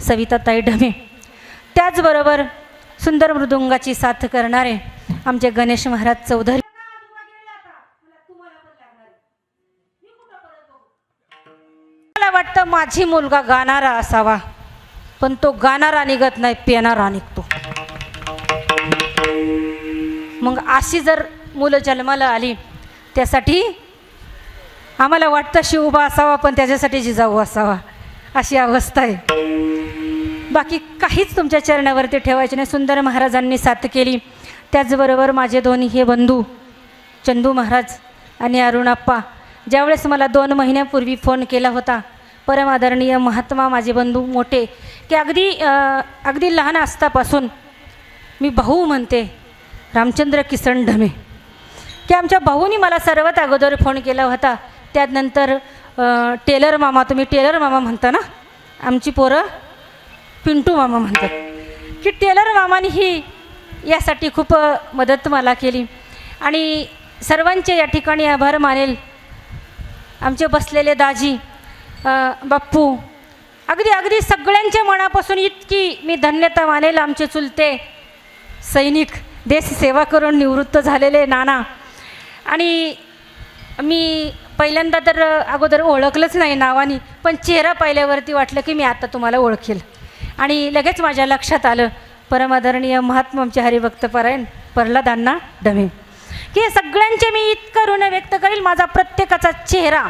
Speaker 1: सविताताई ढमे. त्याचबरोबर सुंदर मृदुंगाची साथ करणारे आमचे गणेश महाराज चौधरी. मला वाटतं माझी मुलगा गाणारा असावा, पण तो गाणारा निघत नाही, पेनारा निघतो. मग अशी जर मुलं जन्माला आली, त्यासाठी आम्हाला वाटतं शिवबा असावा, पण त्याच्यासाठी जिजाऊ असावा, अशी अवस्था आहे. बाकी काहीच तुमच्या चरणावरती ठेवायचे नाही. सुंदर महाराजांनी साथ केली. त्याचबरोबर माझे दोन्ही हे बंधू चंदू महाराज आणि अरुणाप्पा, ज्यावेळेस मला 2 महिन्यापूर्वी फोन केला होता, परम आदरणीय महात्मा माझे बंधू मोठे, की अगदी लहान असतापासून मी भाऊ म्हणते, रामचंद्र किसन ढमे, की आमच्या भाऊनी मला सर्वात अगोदर फोन केला होता. त्यानंतर टेलर मामा, तुम्ही टेलर मामा म्हणता ना, आमची पोरं पिंटू मामा म्हणतात, की टेलर मामाने ही यासाठी खूप मदत मला केली. आणि सर्वांचे या ठिकाणी आभार मानेल. आमचे बसलेले दाजी, बाप्पू, अगदी सगळ्यांच्या मनापासून इतकी मी धन्यता मानेल. आमचे चुलते सैनिक, देश सेवा करून निवृत्त झालेले नाना. आणि मी पहिल्यांदा तर अगोदर ओळखलंच नाही नावानी, पण चेहरा पाहिल्यावरती वाटलं की मी आता तुम्हाला ओळखेल. आणि लगेच माझ्या लक्षात आलं, परमादरणीय महात्मा आमचे हरिभक्तपरायण प्रल्हाद अण्णा ढमे, की हे सगळ्यांचे मी इतकं ऋण व्यक्त करेल. माझा प्रत्येकाचा चेहरा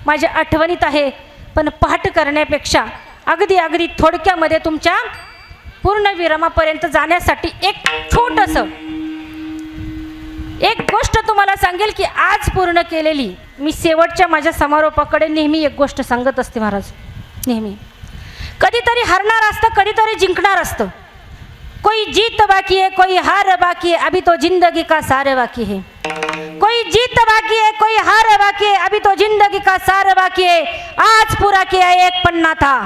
Speaker 1: माझ्या आठवणीत आहे, पण पाठ करण्यापेक्षा अगदी थोडक्यामध्ये तुमच्या पूर्ण विरामापर्यंत जाण्यासाठी एक गोष्ट तुम्हाला सांगेल, की आज पूर्ण केलेली. मी शेवटच्या माझ्या समारोपाकडे नेहमी एक गोष्ट सांगत असते महाराज, नेहमी. कधीतरी हरणार असतं, कधीतरी जिंकणार असतं. कोई जीत बाकी है, कोई हार बाकी है, अभी तो जिंदगी का सार बाकी है. कोई जीत बाकी है, कोई हार बाकी है, अभी तो जिंदगी का सार बाकी है. आज पूरा किया एक पन्ना था,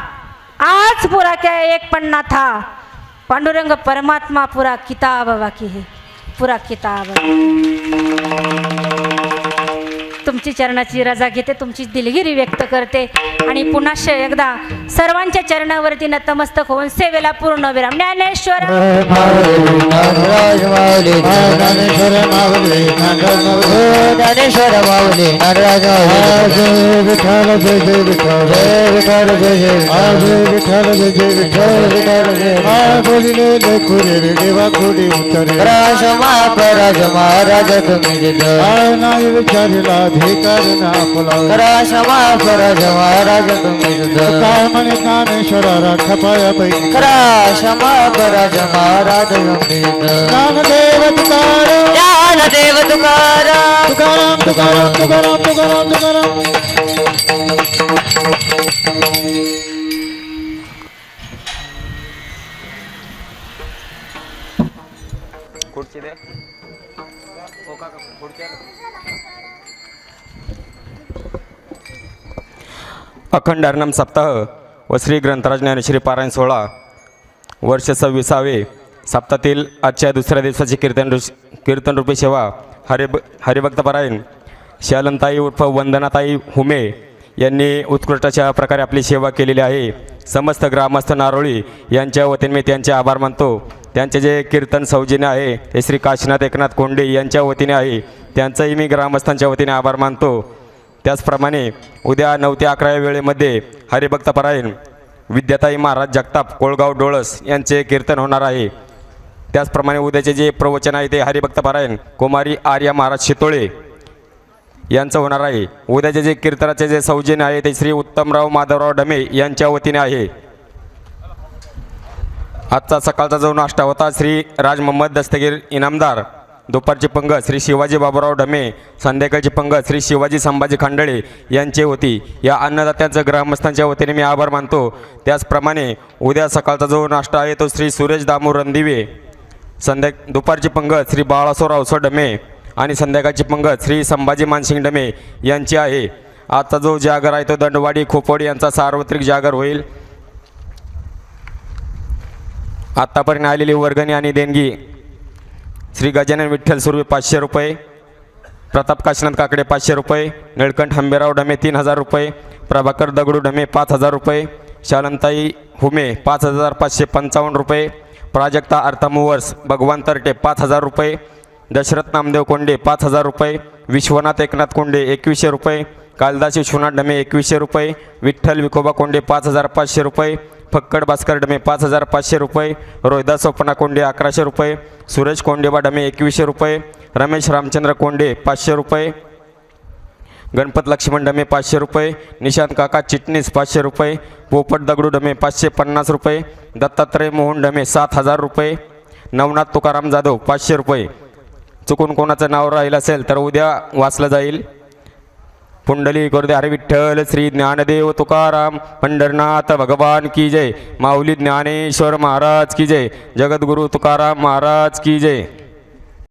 Speaker 1: आज पूरा किया एक पन्ना था. पांडुरंग परमात्मा पूरा किताब बाकी है, पूरा किताब. तुमची चरणाची रजा घेते, तुमची दिलगिरी व्यक्त करते आणि पुन्हा एकदा सर्वांच्या चरणावरती नतमस्तक होऊन सेवेला पूर्ण विराम. ज्ञानेश्वर
Speaker 3: ज्ञानेश्वर माऊली नागराज
Speaker 2: विठ्ठल जय जय विठ्ठल, जय विठ्ठल जय जय विठ्ठल, जय जय विठ्ठल, विठ्ठल जय. बोलिले लेखुरे रे देवा खोडी उतरे,
Speaker 3: पराज महाराज तुम्ही जिथं
Speaker 2: नाही विचारला अधिकार ना आपला.
Speaker 3: पराज महाराज तुम्ही जिथं
Speaker 2: काय म्हणे ज्ञानेश्वरा राख पाया पैकी,
Speaker 3: पराज महाराज तुम्ही जिथं
Speaker 2: ज्ञानदेव तुकाराम,
Speaker 3: ज्ञानदेव तुकाराम,
Speaker 2: तुकाराम तुकाराम तुकाराम तुकाराम तुकाराम.
Speaker 4: खुर्ची दे. अखंड हरिनाम सप्ताह व श्री ग्रंथराज ज्ञानेश्वरी पारायण 16 वर्ष 26वे सप्ताहातील आजच्या दुसऱ्या दिवसाची कीर्तनरूपी सेवा हरिभक्तपरायण शालनताई उर्फ वंदनाताई हुमे यांनी उत्कृष्ट अशा प्रकारे आपली सेवा केलेली आहे. समस्त ग्रामस्थ नारोळी यांच्या वतीने मी त्यांचे आभार मानतो. त्यांचे जे कीर्तन सौजन्य आहे ते श्री काशीनाथ एकनाथ कोंडे यांच्या वतीने आहे, त्यांचाही मी ग्रामस्थांच्या वतीने आभार मानतो. त्याचप्रमाणे उद्या 9 ते 11 या वेळेमध्ये हरिभक्तपरायण विद्याताई महाराज जगताप कोळगाव डोळस यांचे कीर्तन होणार आहे. त्याचप्रमाणे उद्याचे जे प्रवचन आहे ते हरिभक्तपरायण कुमारी आर्या महाराज शितोळे यांचं होणार आहे. उद्याचे जे कीर्तनाचे जे सौजन्य आहे ते श्री उत्तमराव माधवराव ढमे यांच्या वतीने आहे. आजचा सकाळचा जो नाश्ता होता श्री राज मोहम्मद दस्तगीर इनामदार, दुपारची पंगत श्री शिवाजी बाबूराव ढमे, संध्याकाळची पंगत श्री शिवाजी संभाजी खांडळे यांची होती. या अन्नदात्यांचं ग्रामस्थांच्या वतीने मी आभार मानतो. त्याचप्रमाणे उद्या सकाळचा जो नाश्ता आहे तो श्री सुरेश दामू रणदिवे, दुपारची पंगत श्री बाळासोराव ढमे आणि संध्याकाळची पंगत श्री संभाजी मानसिंग ढमे यांची आहे.
Speaker 5: आजचा जो जागर आहे तो दंडवाडी खोपोडी यांचा सार्वत्रिक जागर होईल. आत्तापर्यंत आलेली वर्गणी आणि देणगी श्री गजानन विठ्ठल सुर्वे 500 रुपये, प्रताप काशीनाथ काकडे 500 रुपये, निळकंठ हंबेराव डमे 3000 रुपये, प्रभाकर दगडू डमे 5000 रुपये, शालंताई हुमे 5555 रुपये, प्राजक्ता अर्था मूवर्स भगवान तरटे 5000 रुपये, दशरथ नामदेव कोंडे 5000 रुपये, विश्वनाथ एकनाथ कोंडे 2100 रुपये, कालदास विश्वनाथ डमे 2100 रुपये, विठ्ठल विकोबा कोंडे 5500 रुपये, फक्कड भास्कर डमे 5500 रुपये, रोहिदास सोपना कोंडे 1100 रुपये, सुरेश कोंडेबा डमे 2100 रुपये, रमेश रामचंद्र कोंडे 500 रुपये, गणपत लक्ष्मण डमे 500 रुपये, निशांत काका चिटणीस 500 रुपये, पोपट दगडू डमे 550 रुपये, दत्तात्रय मोहन डमे 7000 रुपये, नवनाथ तुकाराम जाधव 500 रुपये. चुकून कोणाचं नाव राहिलं असेल तर उद्या वाचलं जाईल. पुंडली गुरुदे हरी विठ्ठल श्री ज्ञानदेव तुकाराम पंढरनाथ भगवान की जय. माऊली ज्ञानेश्वर महाराज की जय. जगद्गुरु तुकाराम महाराज की जय.